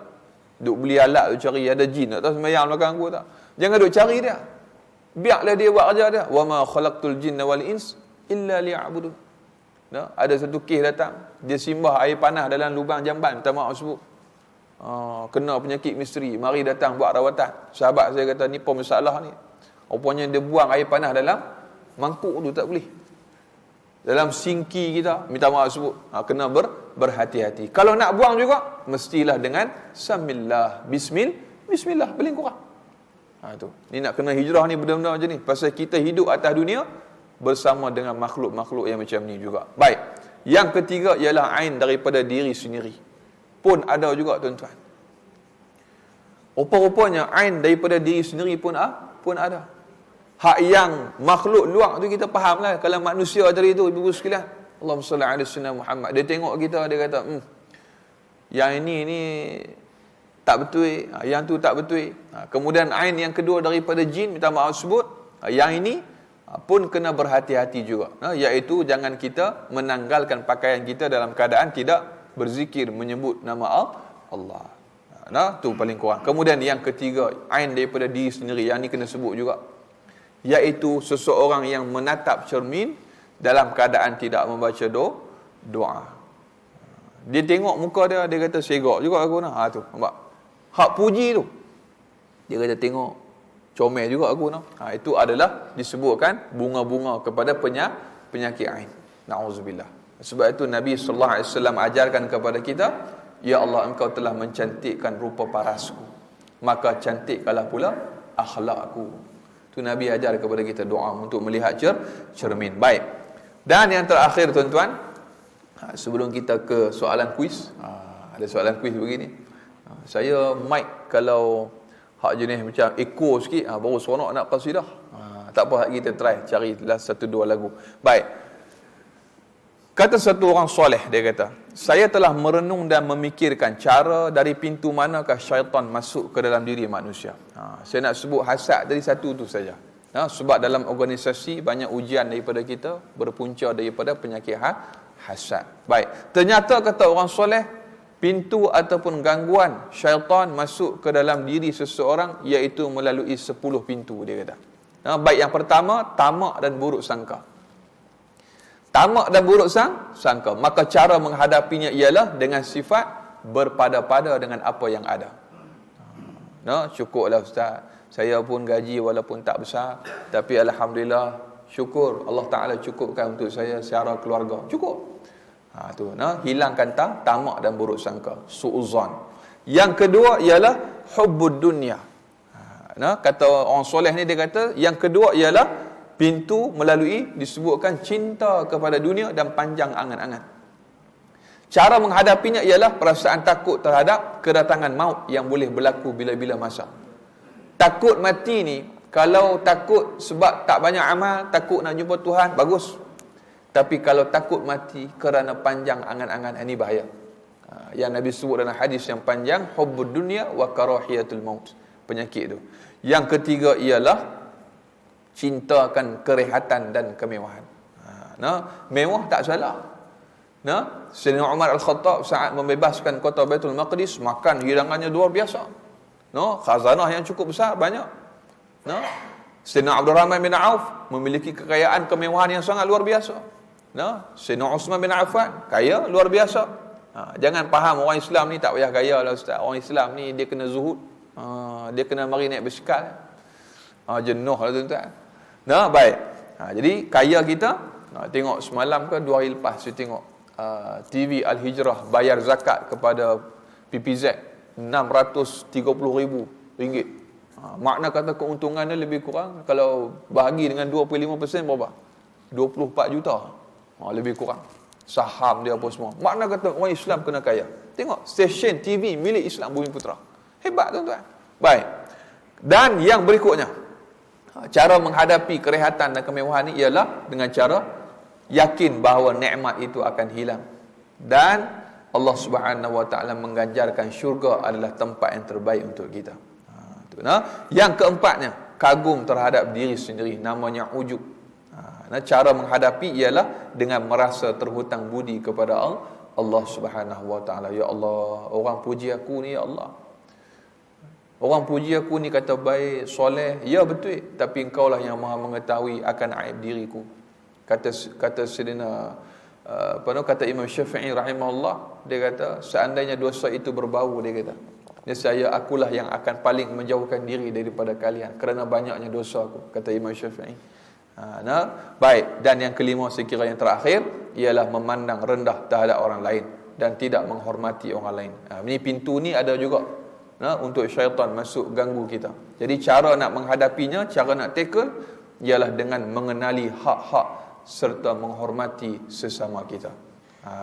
S2: Duk beli alat tu cari ada jin tak tahu sembahyang belakang aku tak. Jangan duk cari dia. Biarlah dia buat kerja dia. Wa ma khalaqtul jinna wal ins illa liya'budun. Nah, ada satu kes datang, dia simbah air panas dalam lubang jamban, minta maaf sebut. Kena penyakit misteri, mari datang buat rawatan. Sahabat saya kata ni pun masalah ni. Rupanya dia buang air panas dalam mangkuk tu tak boleh. Dalam sinki kita, minta maaf sebut. Kena berhati-hati. Kalau nak buang juga, mestilah dengan samillah, bismillah, paling kurang. Tu. Ni nak kena hijrah ni benda-benda macam ni. Pasal kita hidup atas dunia bersama dengan makhluk-makhluk yang macam ni juga. Baik. Yang ketiga ialah ain daripada diri sendiri. Pun ada juga tuan-tuan. Rupa-rupanya ain daripada diri sendiri pun ada. Hak yang makhluk luar tu kita faham lah. Kalau manusia tadi tu, ibu-ibu sekalian, Allahumma salli ala sayyidina Muhammad, dia tengok kita, dia kata, yang ini ni tak betul, yang tu tak betul. Kemudian ain yang kedua daripada jin, minta maaf sebut, yang ini pun kena berhati-hati juga, iaitu jangan kita menanggalkan pakaian kita dalam keadaan tidak berzikir, menyebut nama Allah. Tu paling kurang. Kemudian yang ketiga, ain daripada diri sendiri, yang ni kena sebut juga, iaitu seseorang yang menatap cermin dalam keadaan tidak membaca doa. Dia tengok muka dia, dia kata segak juga aku nak. Tu nampak. Hak puji tu, dia kata tengok comel juga aku nak. Itu adalah disebutkan bunga-bunga kepada penyakit ain. Nauzubillah. Sebab itu Nabi sallallahu alaihi wasallam ajarkan kepada kita, ya Allah, engkau telah mencantikkan rupa parasku, maka cantikkanlah pula akhlakku. Tu Nabi ajar kepada kita doa untuk melihat cermin. Baik. Dan yang terakhir tuan-tuan, sebelum kita ke soalan kuis, ada soalan kuis begini. Saya mic kalau hak jenis macam echo sikit, baru seronok nak qasidah. Tak apa, kita try cari satu dua lagu. Baik. Kata satu orang soleh, dia kata, saya telah merenung dan memikirkan cara dari pintu manakah syaitan masuk ke dalam diri manusia. Saya nak sebut hasad dari satu tu saja. Sebab dalam organisasi banyak ujian daripada kita berpunca daripada penyakit hasad. Baik. Ternyata kata orang soleh, pintu ataupun gangguan syaitan masuk ke dalam diri seseorang iaitu melalui 10 pintu, dia kata. Baik, yang pertama, tamak dan buruk sangka. Tamak dan buruk sangka. Maka cara menghadapinya ialah dengan sifat berpada-pada dengan apa yang ada. Cukuplah Ustaz, saya pun gaji walaupun tak besar, tapi Alhamdulillah, syukur Allah Ta'ala cukupkan untuk saya secara keluarga. Cukup. Hilangkan tamak dan buruk sangka, su'uzan. Yang kedua ialah hubbud dunya. Kata orang soleh ni, dia kata yang kedua ialah pintu melalui disebutkan cinta kepada dunia dan panjang angan-angan. Cara menghadapinya ialah perasaan takut terhadap kedatangan maut yang boleh berlaku bila-bila masa. Takut mati ni, kalau takut sebab tak banyak amal, takut nak jumpa Tuhan, bagus. Tapi kalau takut mati kerana panjang angan-angan, ini bahaya. Yang Nabi sebut dalam hadis yang panjang, hubbud dunya wa karahiyatul maut, penyakit tu. Yang ketiga ialah cintakan kerehatan dan kemewahan. Mewah tak salah. Sayyidina Umar Al-Khattab saat membebaskan kota Baitul Maqdis, makan hidangannya luar biasa. Khazanah yang cukup besar, banyak. Sayyidina Abdul Rahman bin Auf memiliki kekayaan kemewahan yang sangat luar biasa. Sayyidina Uthman bin Affan kaya luar biasa. Jangan faham orang Islam ni tak payah kaya lah Ustaz. Orang Islam ni dia kena zuhud. Dia kena mari naik basikal. Jenuh lah tuan-tuan. Baik. Jadi kaya kita, tengok semalam ke 2 hari lepas saya tengok TV Al-Hijrah bayar zakat kepada PPZ RM630,000. Makna kata keuntungannya lebih kurang, kalau bahagi dengan 25% berapa? 24 juta. Lebih kurang. Saham dia apa semua. Makna kata orang Islam kena kaya. Tengok stesen TV milik Islam Bumi Putra. Hebat tuan-tuan. Baik. Dan yang berikutnya, cara menghadapi kerehatan dan kemewahan ini ialah dengan cara yakin bahawa nikmat itu akan hilang. Dan Allah Subhanahu Wa Taala mengganjarkan syurga adalah tempat yang terbaik untuk kita. Yang keempatnya, kagum terhadap diri sendiri, namanya ujub. Cara menghadapi ialah dengan merasa terhutang budi kepada Allah Subhanahu Wa Taala. Ya Allah, orang puji aku ni, ya Allah. Orang puji aku ni kata baik, soleh. Ya betul. Tapi engkau lah yang maha mengetahui akan aib diriku. Kata Sayyidina kata Imam Syafi'i rahimahullah, dia kata seandainya dosa itu berbau, dia kata, nescaya akulah yang akan paling menjauhkan diri daripada kalian kerana banyaknya dosa aku, kata Imam Syafi'i. Baik. Dan yang kelima, sekira yang terakhir, ialah memandang rendah terhadap orang lain dan tidak menghormati orang lain. Ini pintu ni ada juga untuk syaitan masuk ganggu kita. Jadi cara nak menghadapinya, cara nak tackle ialah dengan mengenali hak-hak serta menghormati sesama kita.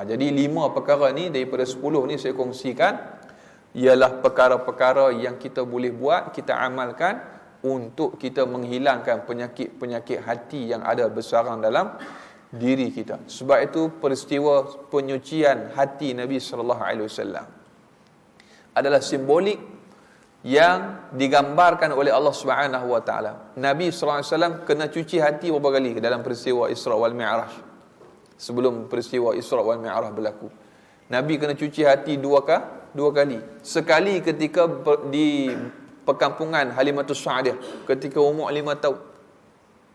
S2: Jadi 5 perkara ni daripada 10 ni saya kongsikan, ialah perkara-perkara yang kita boleh buat, kita amalkan untuk kita menghilangkan penyakit-penyakit hati yang ada bersarang dalam diri kita. Sebab itu peristiwa penyucian hati Nabi sallallahu alaihi wasallam adalah simbolik yang digambarkan oleh Allah Subhanahu wa taala. Nabi sallallahu alaihi wasallam kena cuci hati beberapa kali dalam peristiwa Isra wal Mi'raj. Sebelum peristiwa Isra wal Mi'raj berlaku, Nabi kena cuci hati dua kali. Sekali ketika di perkampungan Halimatus Sa'diyah ketika umur 5 tahun,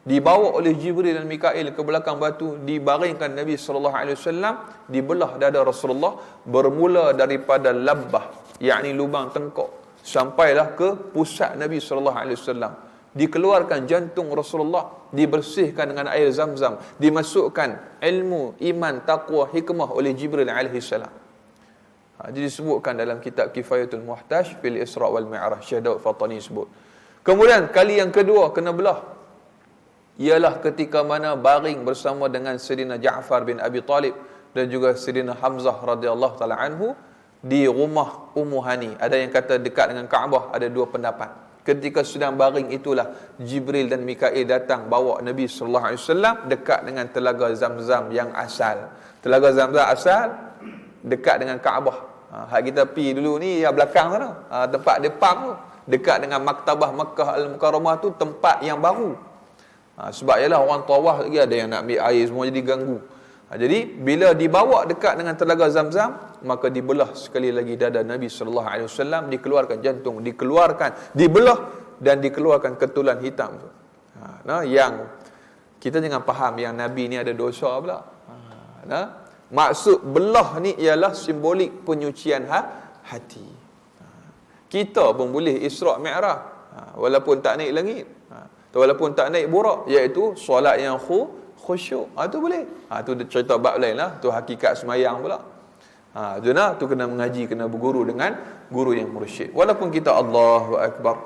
S2: dibawa oleh Jibril dan Mikail ke belakang batu, dibaringkan Nabi sallallahu alaihi wasallam, dibelah dada Rasulullah bermula daripada labbah, yakni lubang tengkok, sampailah ke pusat Nabi sallallahu alaihi wasallam. Dikeluarkan jantung Rasulullah, dibersihkan dengan air Zam-Zam, dimasukkan ilmu, iman, taqwa, hikmah oleh Jibril alaihi salam. Jadi disebutkan dalam kitab Kifayatul Muhtaj fil Isra wal Mi'raj, Syekh Daud Fatani sebut. Kemudian kali yang kedua kena belah ialah ketika mana baring bersama dengan Sayyidina Ja'far bin Abi Talib dan juga Sayyidina Hamzah radhiyallahu taala anhu di rumah Ummu Hani. Ada yang kata dekat dengan Kaabah, ada dua pendapat. Ketika sedang baring itulah Jibril dan Mikail datang bawa Nabi sallallahu alaihi wasallam dekat dengan telaga Zam-Zam yang asal. Telaga Zam-Zam asal dekat dengan Kaabah. Hak kita pi dulu ni yang belakang sana, tempat depan tu, dekat dengan Maktabah Makkah Al-Mukarramah tu, tempat yang baru. Sebab ialah orang tawaf lagi, ada yang nak ambil air, semua jadi ganggu. Jadi bila dibawa dekat dengan telaga Zam-Zam, maka dibelah sekali lagi dada Nabi sallallahu alaihi wasallam, dikeluarkan jantung, dibelah dan dikeluarkan ketulan hitam tu. Yang kita jangan faham yang Nabi ni ada dosa pula. Maksud belah ni ialah simbolik penyucian hati. Kita pun boleh Isra' Mi'raj, walaupun tak naik langit, walaupun tak naik burak, iaitu solat yang khusyuk. Tu boleh. Tu cerita bab lain lah. Tu hakikat semayang pula. Tu kena mengaji, kena berguru dengan guru yang mursyid. Walaupun kita Allahu Akbar,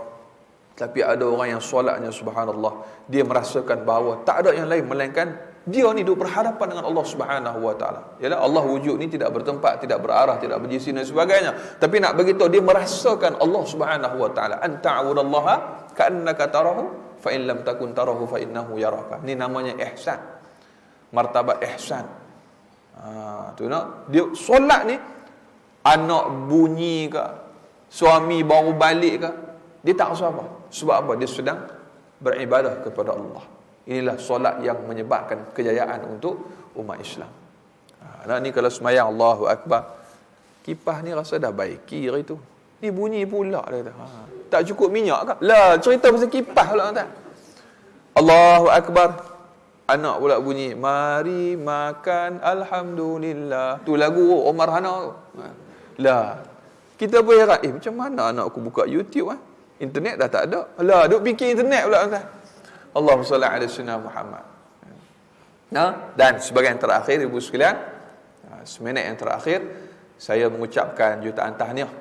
S2: tapi ada orang yang solatnya subhanallah, dia merasakan bahawa tak ada yang lain melainkan dia ni duduk berhadapan dengan Allah Subhanahu wa taala. Ialah Allah wujud ni tidak bertempat, tidak berarah, tidak berjisim dan sebagainya. Tapi nak beritahu dia merasakan Allah Subhanahu wa taala. Anta'budallaha ka'annaka tarahu fa in lam takun tarahu fa innahu yaraka. Ni namanya ihsan. Martabat ihsan. Dia solat ni, anak bunyi ke, suami baru balik ke, dia tak rasa apa. Sebab apa? Dia sedang beribadah kepada Allah. Inilah solat yang menyebabkan kejayaan untuk umat Islam. Ni kalau semayang Allahu Akbar, kipas ni rasa dah baik kira itu. Ni bunyi pula dia kata. Tak cukup minyak ke? Lah, cerita pasal kipas pula kata. Allahu Akbar. Anak pula bunyi, mari makan alhamdulillah. Tu lagu Omar Hana tu. Lah, kita pun heran, macam mana anak aku buka YouTube internet dah tak ada. Lah, duk fikir internet pula kata. Allahumma salli ala sayyidina Muhammad. Dan sebagai yang terakhir, ibu sekalian, seminit yang terakhir, saya mengucapkan jutaan tahniah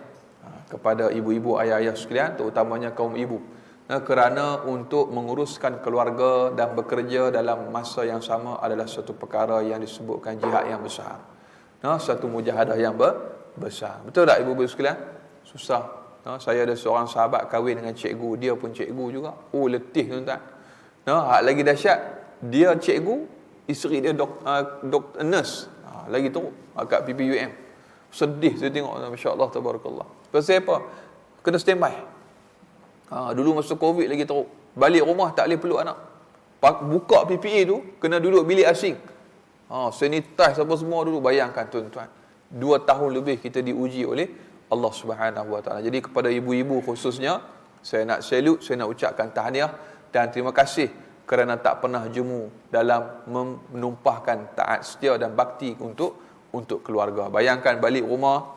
S2: kepada ibu-ibu, ayah-ayah sekalian, terutamanya kaum ibu, kerana untuk menguruskan keluarga dan bekerja dalam masa yang sama adalah satu perkara yang disebutkan jihad yang besar. Satu mujahadah yang besar. Betul tak ibu-ibu sekalian? Susah. Saya ada seorang sahabat kahwin dengan cikgu, dia pun cikgu juga. Letih tuan-tuan. Hak lagi dahsyat, dia cikgu, isteri dia nurse. Lagi teruk kat PPUM. Sedih saya tengok, masya-Allah tabarakallah. Pasal apa? Kena standby. Dulu masa Covid lagi teruk. Balik rumah tak boleh peluk anak. Buka PPA tu kena duduk bilik asing. Sanitize apa semua dulu. Bayangkan tuan-tuan, 2 tahun lebih kita diuji oleh Allah Subhanahu Wa Taala. Jadi kepada ibu-ibu khususnya, saya nak salute, saya nak ucapkan tahniah dan terima kasih kerana tak pernah jemu dalam menumpahkan taat setia dan bakti untuk keluarga. Bayangkan balik rumah,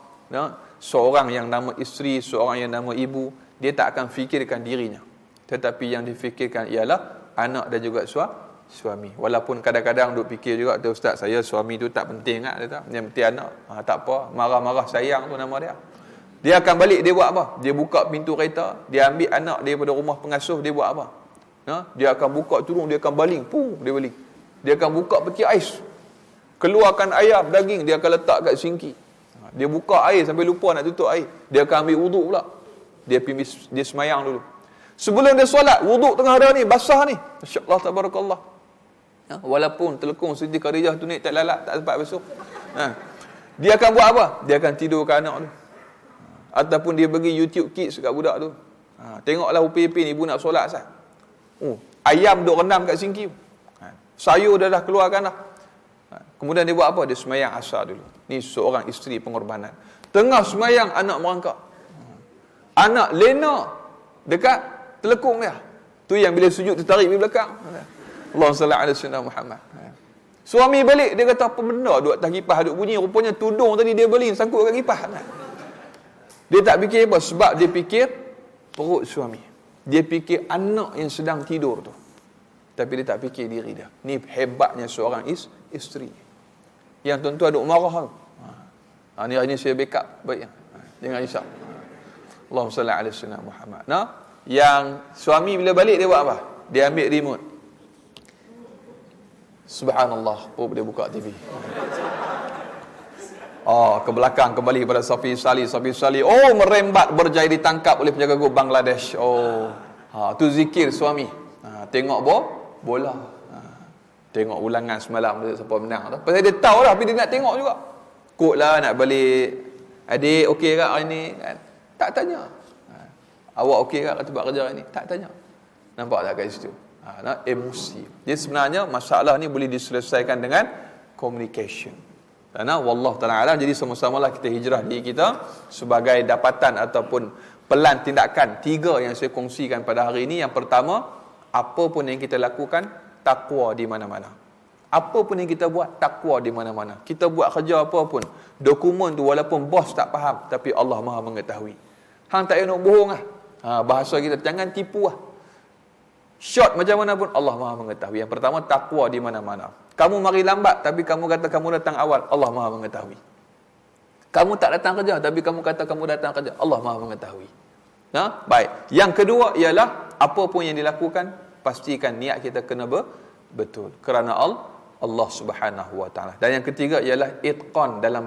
S2: seorang yang nama isteri, seorang yang nama ibu, dia tak akan fikirkan dirinya, tetapi yang difikirkan ialah anak dan juga suami. Walaupun kadang-kadang duk fikir juga, ustaz, saya suami tu tak penting kan, yang penting anak. Tak apa, marah-marah sayang tu nama dia. Dia akan balik, dia buat apa? Dia buka pintu kereta, dia ambil anak daripada rumah pengasuh, dia buat apa? Dia akan buka turun, dia akan baling, dia baling. Dia akan buka peti ais, keluarkan ayam, daging, dia akan letak kat sinki. Dia buka air sampai lupa nak tutup air. Dia akan ambil wuduk pula. Dia semayang dulu. Sebelum dia solat, wuduk tengah hari ni, basah ni. Masya-Allah, tabarakallah. Walaupun telekung Siti Khadijah tu ni tak lalat, tak sempat basuh. Dia akan buat apa? Dia akan tidurkan anak tu. Ataupun dia bagi YouTube Kids kat budak tu. Tengoklah upi-upi ni ibu nak solat sah. Ayam duk rendam kat sinki. Sayur dah keluarkan dah. Kemudian dia buat apa? Dia semayang asar dulu. Ni seorang isteri pengorbanan. Tengah semayang anak merangkak. Anak lena dekat telekung dia. Tu yang bila sujud tertarik di belakang. Allahumma salli ala sayyidina Muhammad. Suami balik, dia kata apa benda duk atas kipas duk bunyi, rupanya tudung tadi dia beli sangkut kat kipas. Dia tak fikir apa? Sebab dia fikir perut suami. Dia fikir anak yang sedang tidur tu. Tapi dia tak fikir diri dia. Ni hebatnya seorang isteri. Yang tuan-tuan duk marah tu. Ni saya backup. Baik. Jangan risau. Allahumma salli ala sayyidina Muhammad. Yang suami bila balik dia buat apa? Dia ambil remote. Subhanallah, dia buka TV. Ke belakang kembali kepada Safi Salih. Merembat berjaya ditangkap oleh penjaga gol Bangladesh. Tu zikir suami. Tengok bola. Tengok ulangan semalam siapa menang tu. Pasal dia tahu lah, tapi dia nak tengok juga. Kotlah nak balik. Adik okey ke hari ni? Tak tanya. Awak okey ke tempat kerja hari ni? Tak tanya. Nampak tak kat situ? Emosi. Jadi sebenarnya masalah ni boleh diselesaikan dengan communication. Karena wallahu ta'ala alam, jadi sama-samalah kita hijrah diri kita sebagai dapatan ataupun pelan tindakan 3 yang saya kongsikan pada hari ini. Yang pertama, apa pun yang kita lakukan, takwa di mana-mana. Apa pun yang kita buat, takwa di mana-mana. Kita buat kerja apa pun, dokumen tu walaupun bos tak faham, tapi Allah Maha mengetahui. Hang tak payah nak bohong lah. Bahasa kita, jangan tipu lah. Short macam mana pun, Allah Maha mengetahui. Yang pertama, takwa di mana-mana. Kamu mari lambat, tapi kamu kata kamu datang awal, Allah Maha mengetahui. Kamu tak datang kerja, tapi kamu kata kamu datang kerja, Allah Maha mengetahui. Baik. Yang kedua ialah, apa pun yang dilakukan, pastikan niat kita kena betul. Kerana Allah Subhanahu Wa Taala. Dan yang ketiga ialah itqan dalam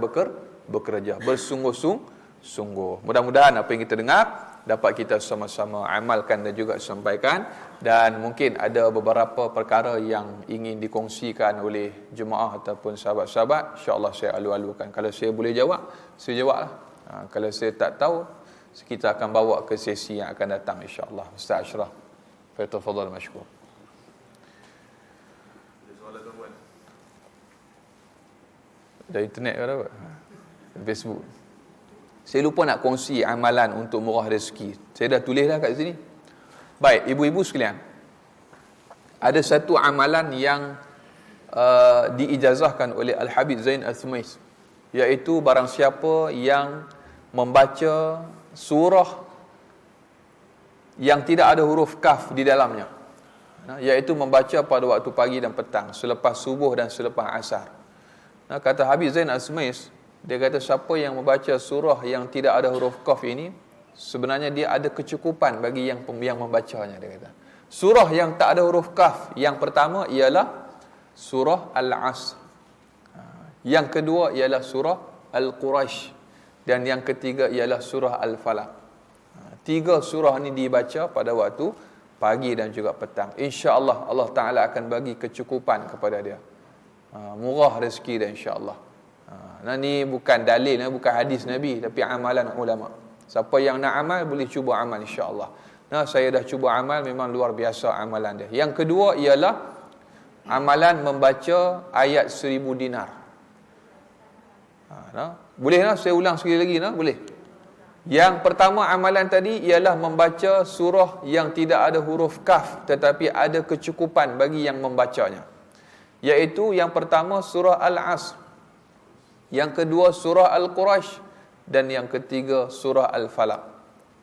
S2: bekerja, bersungguh-sungguh. Mudah-mudahan apa yang kita dengar dapat kita sama-sama amalkan dan juga sampaikan. Dan mungkin ada beberapa perkara yang ingin dikongsikan oleh jemaah ataupun sahabat-sahabat. InsyaAllah saya alu-alukan. Kalau saya boleh jawab, saya jawablah. Kalau saya tak tahu, kita akan bawa ke sesi yang akan datang insyaAllah. Ustaz Ashraf, falyatafadhal mashkur. Ada internet ke apa? Facebook. Saya lupa nak kongsi amalan untuk murah rezeki. Saya dah tulis dah kat sini. Baik, ibu-ibu sekalian. Ada satu amalan yang diijazahkan oleh Al-Habib Zain Al-Thumais, iaitu barang siapa yang membaca surah yang tidak ada huruf kaf di dalamnya, iaitu membaca pada waktu pagi dan petang, selepas subuh dan selepas asar. Kata Habib Zain Al-Thumais, dia kata siapa yang membaca surah yang tidak ada huruf qaf ini, sebenarnya dia ada kecukupan bagi yang membacanya. Dia kata surah yang tak ada huruf qaf, yang pertama ialah surah Al-Asr, yang kedua ialah surah Al-Quraisy, dan yang ketiga ialah surah Al-Falaq. 3 surah ni dibaca pada waktu pagi dan juga petang. InsyaAllah Allah Ta'ala akan bagi kecukupan kepada dia, murah rezeki dia insyaAllah. Ni bukan dalil, bukan hadis Nabi, tapi amalan ulama. Siapa yang nak amal boleh cuba amal insya-Allah. Saya dah cuba amal, memang luar biasa amalan dia. Yang kedua ialah amalan membaca ayat 1000 dinar. Boleh lah saya ulang sekali lagi boleh. Yang pertama amalan tadi ialah membaca surah yang tidak ada huruf kaf tetapi ada kecukupan bagi yang membacanya. Iaitu yang pertama surah Al-Asr, yang kedua surah Al-Quraisy, dan yang ketiga surah Al-Falaq.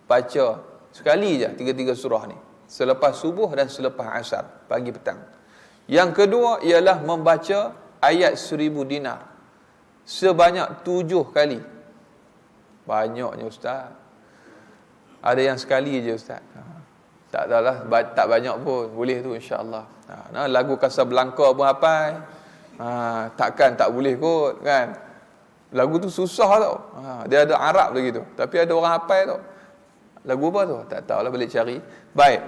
S2: Baca sekali je tiga-tiga surah ni, selepas subuh dan selepas asar, pagi petang. Yang kedua ialah membaca ayat 1000 dinar sebanyak 7 kali. Banyaknya ustaz. Ada yang sekali je ustaz. Tak adalah, tak banyak pun, boleh tu insya-Allah. Lagu Casablanca pun hafal. Takkan tak boleh kot kan. Lagu tu susah tau. Dia ada Arab lagi tu, tapi ada orang hafal tau. Lagu apa tu? Tak tahulah, balik cari. Baik.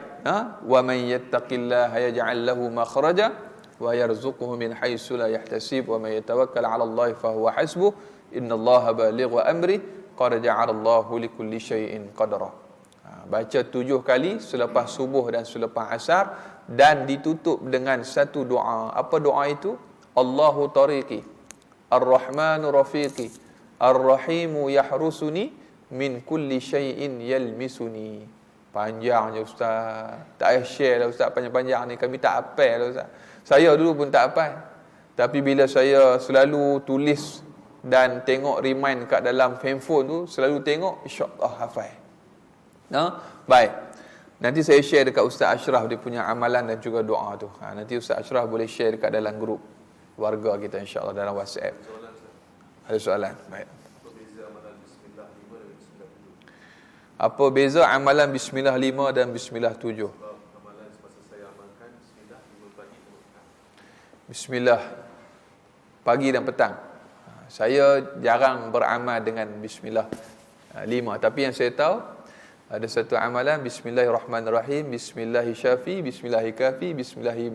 S2: Wa man yattaqillaha yaj'al lahu makhraja wa yarzuquhu min haitsu la yahtasib wa man yatawakkal 'ala Allah fa huwa hasbuh innallaha balighu amri qad ja'ala Allahu likulli syai'in qadra. Baca 7 kali selepas subuh dan selepas asar, dan ditutup dengan satu doa. Apa doa itu? Allahu tariqi, Ar-Rahmanu rafiqi, Ar-Rahimu yahrusuni min kulli syai'in yalmisuni. Panjangnya ustaz. Tak payah share lah ustaz panjang-panjang ni, kami tak hafal lah ustaz. Saya dulu pun tak hafal. Tapi bila saya selalu tulis dan tengok remind kat dalam handphone tu, selalu tengok, insya-Allah hafal. Baik. Nanti saya share dekat Ustaz Ashraf dia punya amalan dan juga doa tu. Nanti Ustaz Ashraf boleh share dekat dalam grup warga kita insya-Allah dalam WhatsApp. Ada soalan? Baik. Apa beza amalan bismillah 5 dan bismillah 7?
S1: Amalan semasa saya amalkan bismillah 5 pagi dan petang.
S2: Bismillah pagi dan petang. Saya jarang beramal dengan bismillah 5, tapi yang saya tahu ada satu amalan bismillahirrahmanirrahim, bismillahi syafi, bismillahi kafi, bismillahi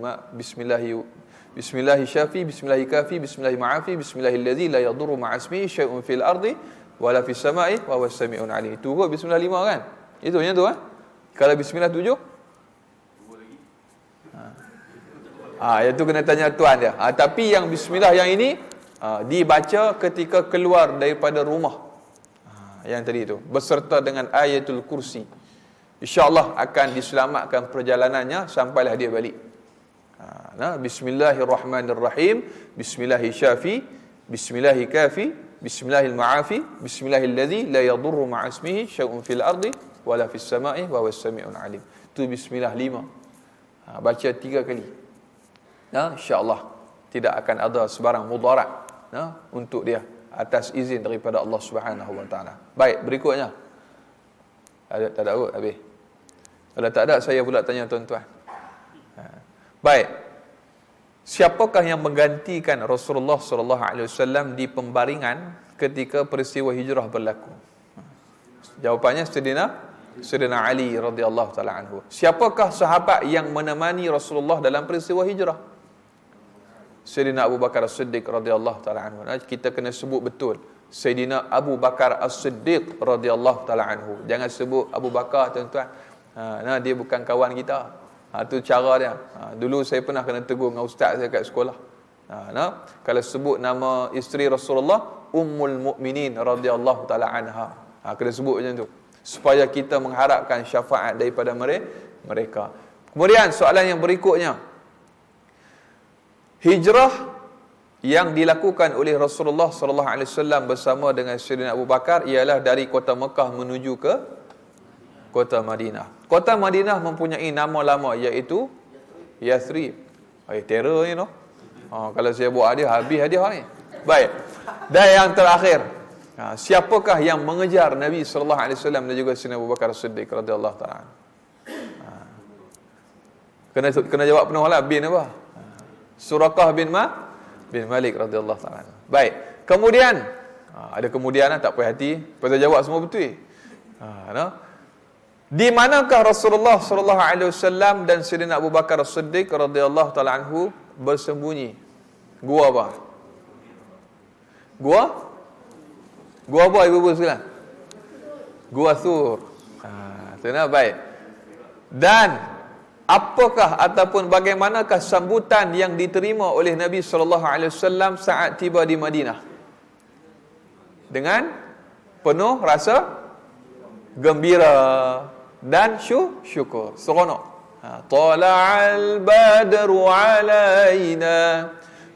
S2: syafi, bismillahi kafi, bismillahi ma'afi, bismillahillazi la yadurru ma'asmihi syai'un fil ardi wala fis sama'i wa huwas sami'un alim. Itu kot bismillah 5 kan? Itu yang tu Kalau bismillah 7? Yang tu kena tanya tuan dia. Tapi yang bismillah yang ini dibaca ketika keluar daripada rumah. Yang tadi tu beserta dengan ayatul kursi, insya-Allah akan diselamatkan perjalanannya sampailah dia balik. Bismillahirrahmanirrahim, bismillahi syafi, bismillahi kafi, bismillahil ma'afi, bismillahillazi la yadurru ma'asmihi syai'un fil ardi wala fis sama'i wa huwas sami'un alim. Tu bismillah 5. Baca 3 kali. Insya-Allah tidak akan ada sebarang mudarat untuk dia atas izin daripada Allah Subhanahu wa taala. Baik, berikutnya. Tak ada kot habis. Kalau tak ada saya pula tanya tuan-tuan. Baik. Siapakah yang menggantikan Rasulullah sallallahu alaihi wasallam di pembaringan ketika peristiwa hijrah berlaku? Jawapannya Sayyidina Ali radhiyallahu taala anhu. Siapakah sahabat yang menemani Rasulullah dalam peristiwa hijrah? Sayyidina Abu Bakar As-Siddiq radhiyallahu taala anhu. Kita kena sebut betul Sayyidina Abu Bakar As-Siddiq radhiyallahu taala anhu. Jangan sebut Abu Bakar tuan-tuan. Dia bukan kawan kita. Itu cara dia. Dulu saya pernah kena tegur dengan ustaz saya kat sekolah. Kalau sebut nama isteri Rasulullah, Ummul Mukminin radhiyallahu taala anha. Kena sebut macam tu supaya kita mengharapkan syafaat daripada mereka. Kemudian soalan yang berikutnya, hijrah yang dilakukan oleh Rasulullah sallallahu alaihi wasallam bersama dengan Sayyidina Abu Bakar ialah dari kota Mekah menuju ke kota Madinah. Kota Madinah mempunyai nama lama iaitu Yathrib. Terror ni kalau saya buat hadiah habis hadiah ni. Baik. Dan yang terakhir, siapakah yang mengejar Nabi sallallahu alaihi wasallam dan juga Sayyidina Abu Bakar As-Siddiq radhiyallahu taala? Kena jawab penuhlah bin apa? Suraqah bin Malik radhiyallahu taala. Baik. Kemudian ada kemudian tak puas hati, pasal jawab semua betul. Di manakah Rasulullah sallallahu alaihi wasallam dan Sayyidina Abu Bakar As-Siddiq radhiyallahu taala anhu bersembunyi? Gua apa? Gua apa ibu-ibu sekalian? Gua Thur. Baik. Dan apakah ataupun bagaimanakah sambutan yang diterima oleh Nabi sallallahu alaihi wasallam saat tiba di Madinah? Dengan penuh rasa gembira dan syukur. Seronok. Tala'al badru alaina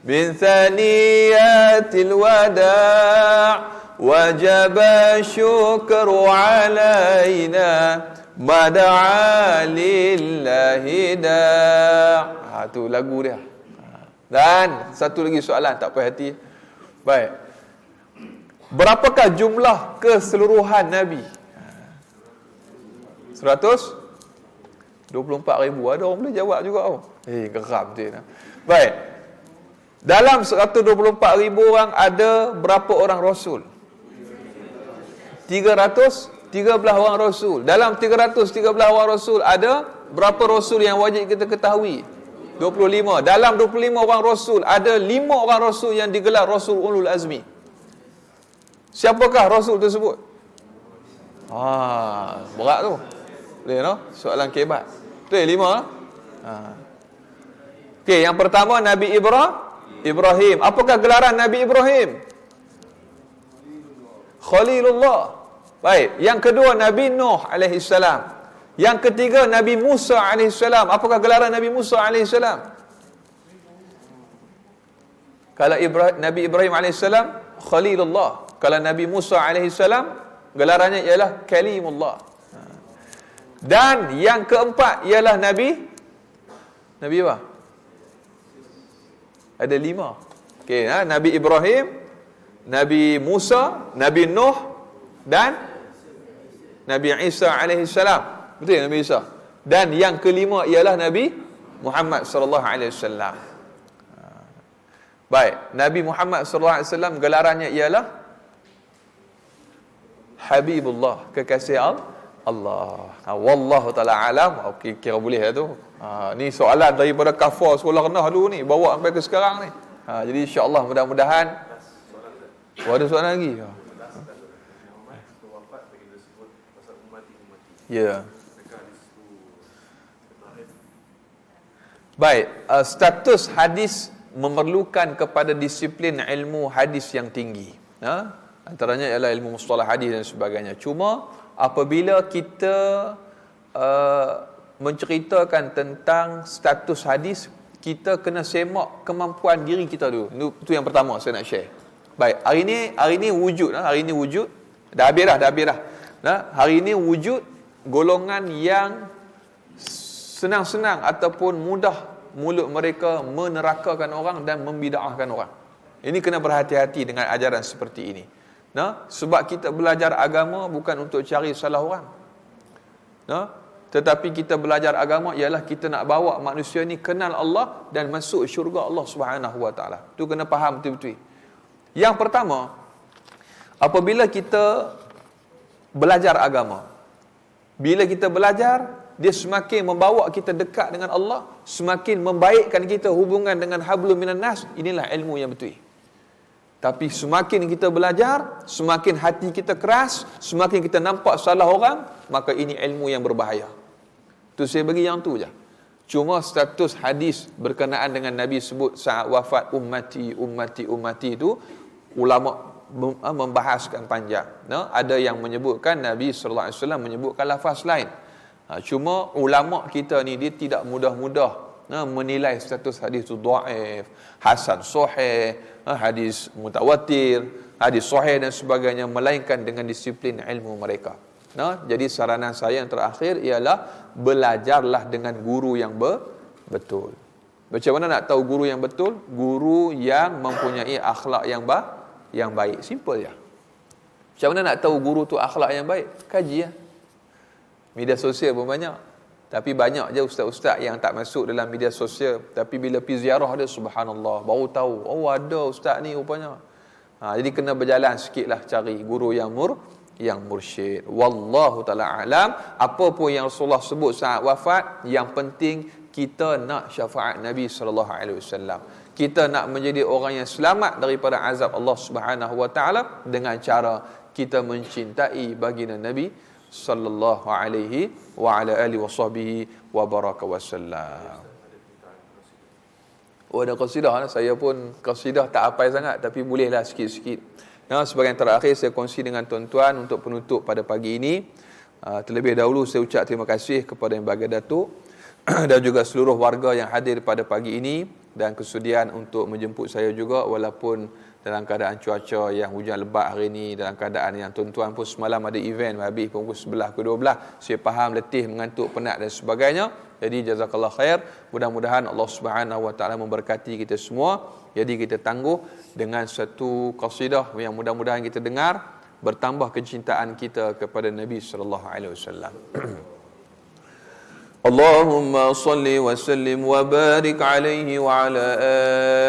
S2: min thaniyatil wada' wajaba syukru alaina mada'a lillahi da'. Tu lagu dia. Dan satu lagi soalan, tak puas hati. Baik. Berapakah jumlah keseluruhan Nabi? 124,000. Ada orang boleh jawab juga. Geram dia. Baik. Dalam 124,000 orang ada berapa orang Rasul? 313 orang Rasul. Dalam 313 orang Rasul ada berapa Rasul yang wajib kita ketahui? 25. Dalam 25 orang Rasul ada 5 orang Rasul yang digelar Rasul Ulul Azmi. Siapakah Rasul tersebut? Berat tu. Boleh no? Soalan kebat. Betul 5. Okey, yang pertama Nabi Ibrahim. Apakah gelaran Nabi Ibrahim? Khalilullah. Baik, yang kedua Nabi Nuh alaihi salam. Yang ketiga Nabi Musa alaihi salam. Apakah gelaran Nabi Musa alaihi salam? Kalau Nabi Ibrahim alaihi salam Khalilullah. Kalau Nabi Musa alaihi salam gelarannya ialah Kalimullah. Dan yang keempat ialah Nabi apa? Ada 5. Okey, Nabi Ibrahim, Nabi Musa, Nabi Nuh dan Nabi Isa alaihi salam. Betul Nabi Isa. Dan yang kelima ialah Nabi Muhammad sallallahu alaihi wasallam. Baik, Nabi Muhammad sallallahu alaihi wasallam gelarannya ialah Habibullah, kekasih Allah. Wallahu taala alam. Okey, kira boleh lah tu. Ni soalan daripada kafar sekolah rendah dulu ni, bawa sampai ke sekarang ni. Jadi insya-Allah mudah-mudahan ada soalan lagi. Ya. Baik, status hadis memerlukan kepada disiplin ilmu hadis yang tinggi. Antaranya ialah ilmu mustalah hadis dan sebagainya. Cuma apabila kita menceritakan tentang status hadis, kita kena semak kemampuan diri kita dulu. Itu yang pertama saya nak share. Baik, hari ini wujud. Dah habis dah. Hari ini wujud golongan yang senang-senang ataupun mudah mulut mereka menerakakan orang dan membida'ahkan orang. Ini kena berhati-hati dengan ajaran seperti ini. Sebab kita belajar agama bukan untuk cari salah orang. Tetapi kita belajar agama ialah kita nak bawa manusia ni kenal Allah dan masuk syurga Allah Subhanahu Wa Taala. Tu kena faham betul-betul. Yang pertama, apabila kita belajar agama, bila kita belajar, dia semakin membawa kita dekat dengan Allah, semakin membaikkan kita hubungan dengan hablum minan nas. Inilah ilmu yang betul. Tapi semakin kita belajar, semakin hati kita keras, semakin kita nampak salah orang, maka ini ilmu yang berbahaya. Tu saya bagi yang tu je. Cuma status hadis berkenaan dengan Nabi sebut saat wafat ummati tu, ulama membahaskan panjang. Ada yang menyebutkan Nabi sallallahu alaihi wasallam menyebutkan lafaz lain. Cuma ulama kita ni dia tidak mudah-mudah menilai status hadis itu dhaif, hasan sahih, hadis mutawatir, hadis sahih dan sebagainya, melainkan dengan disiplin ilmu mereka. Jadi saranan saya yang terakhir ialah belajarlah dengan guru yang betul. Macam mana nak tahu guru yang betul? Guru yang mempunyai akhlak yang baik. Simple je. Macam mana nak tahu guru tu akhlak yang baik? Kaji ya. Media sosial pun banyak. Tapi banyak je ustaz-ustaz yang tak masuk dalam media sosial. Tapi bila pergi ziarah dia, subhanallah, baru tahu, oh ada ustaz ni rupanya. Jadi kena berjalan sikitlah cari guru yang mursyid. Wallahu ta'ala alam. Apa pun yang Rasulullah sebut saat wafat, yang penting kita nak syafaat Nabi SAW. Kita nak menjadi orang yang selamat daripada azab Allah Subhanahu Wa Taala dengan cara kita mencintai baginda Nabi sallallahu alaihi wa ala alihi wa sahbihi wa baraka wasallam. Ada qasidah, saya pun qasidah tak hafal sangat, tapi bolehlah sikit-sikit. Sebagai yang terakhir saya kongsi dengan tuan-tuan untuk penutup pada pagi ini, Terlebih dahulu saya ucap terima kasih kepada Yang Bahagia Datuk dan juga seluruh warga yang hadir pada pagi ini dan kesudian untuk menjemput saya juga walaupun dalam keadaan cuaca yang hujan lebat hari ini, dalam keadaan yang tuan-tuan pun semalam ada event habis pukul 11 ke 12. Saya faham letih, mengantuk, penat dan sebagainya. Jadi jazakallah khair. Mudah-mudahan Allah Subhanahu wa taala memberkati kita semua. Jadi kita tangguh dengan satu qasidah yang mudah-mudahan kita dengar bertambah kecintaan kita kepada Nabi sallallahu alaihi wasallam. Allahumma salli wa sallim wa barik alaihi wa ala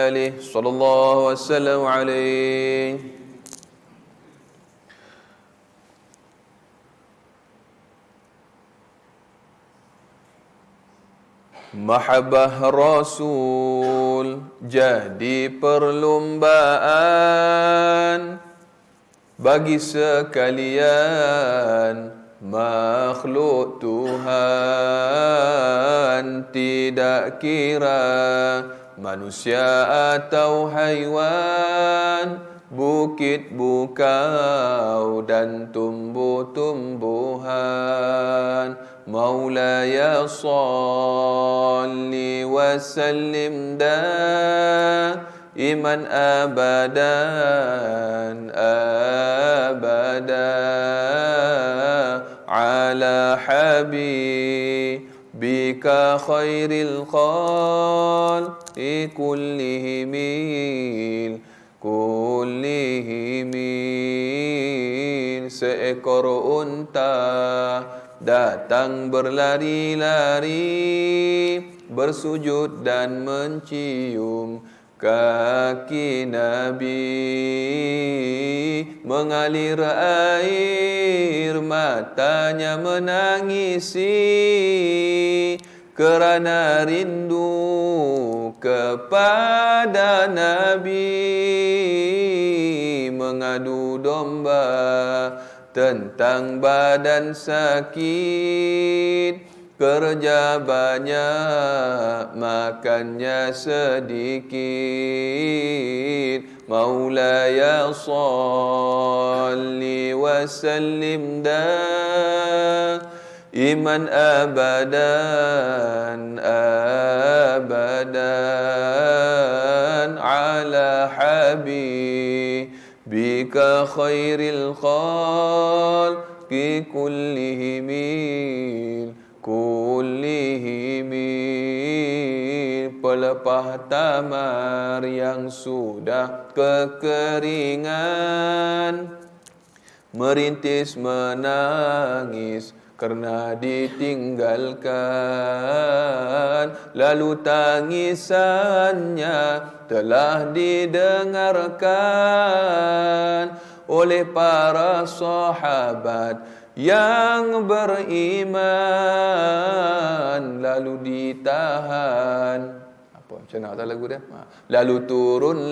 S2: alihi sallallahu wasallam alaihi. Mahabbah Rasul jadi perlombaan bagi sekalian makhluk Tuhan, tidak kira manusia atau haiwan, bukit bukau dan tumbuh-tumbuhan. Maulaya salli wa sallim daiman abadan ala habibika khairil khalqi kullihim. Seekor unta datang berlari-lari, bersujud dan mencium kaki Nabi, mengalir air matanya menangisi kerana rindu kepada Nabi, mengadu domba tentang badan sakit, kerja banyak, makannya sedikit. Maulaya salli wa sallim daiman abadan ala habibika khairil khalqi kullihim. Pelepah tamar yang sudah kekeringan, merintis menangis karena ditinggalkan, lalu tangisannya telah didengarkan oleh para sahabat yang beriman, lalu ditahan. Apa macam nak lagu dia? Lalu turun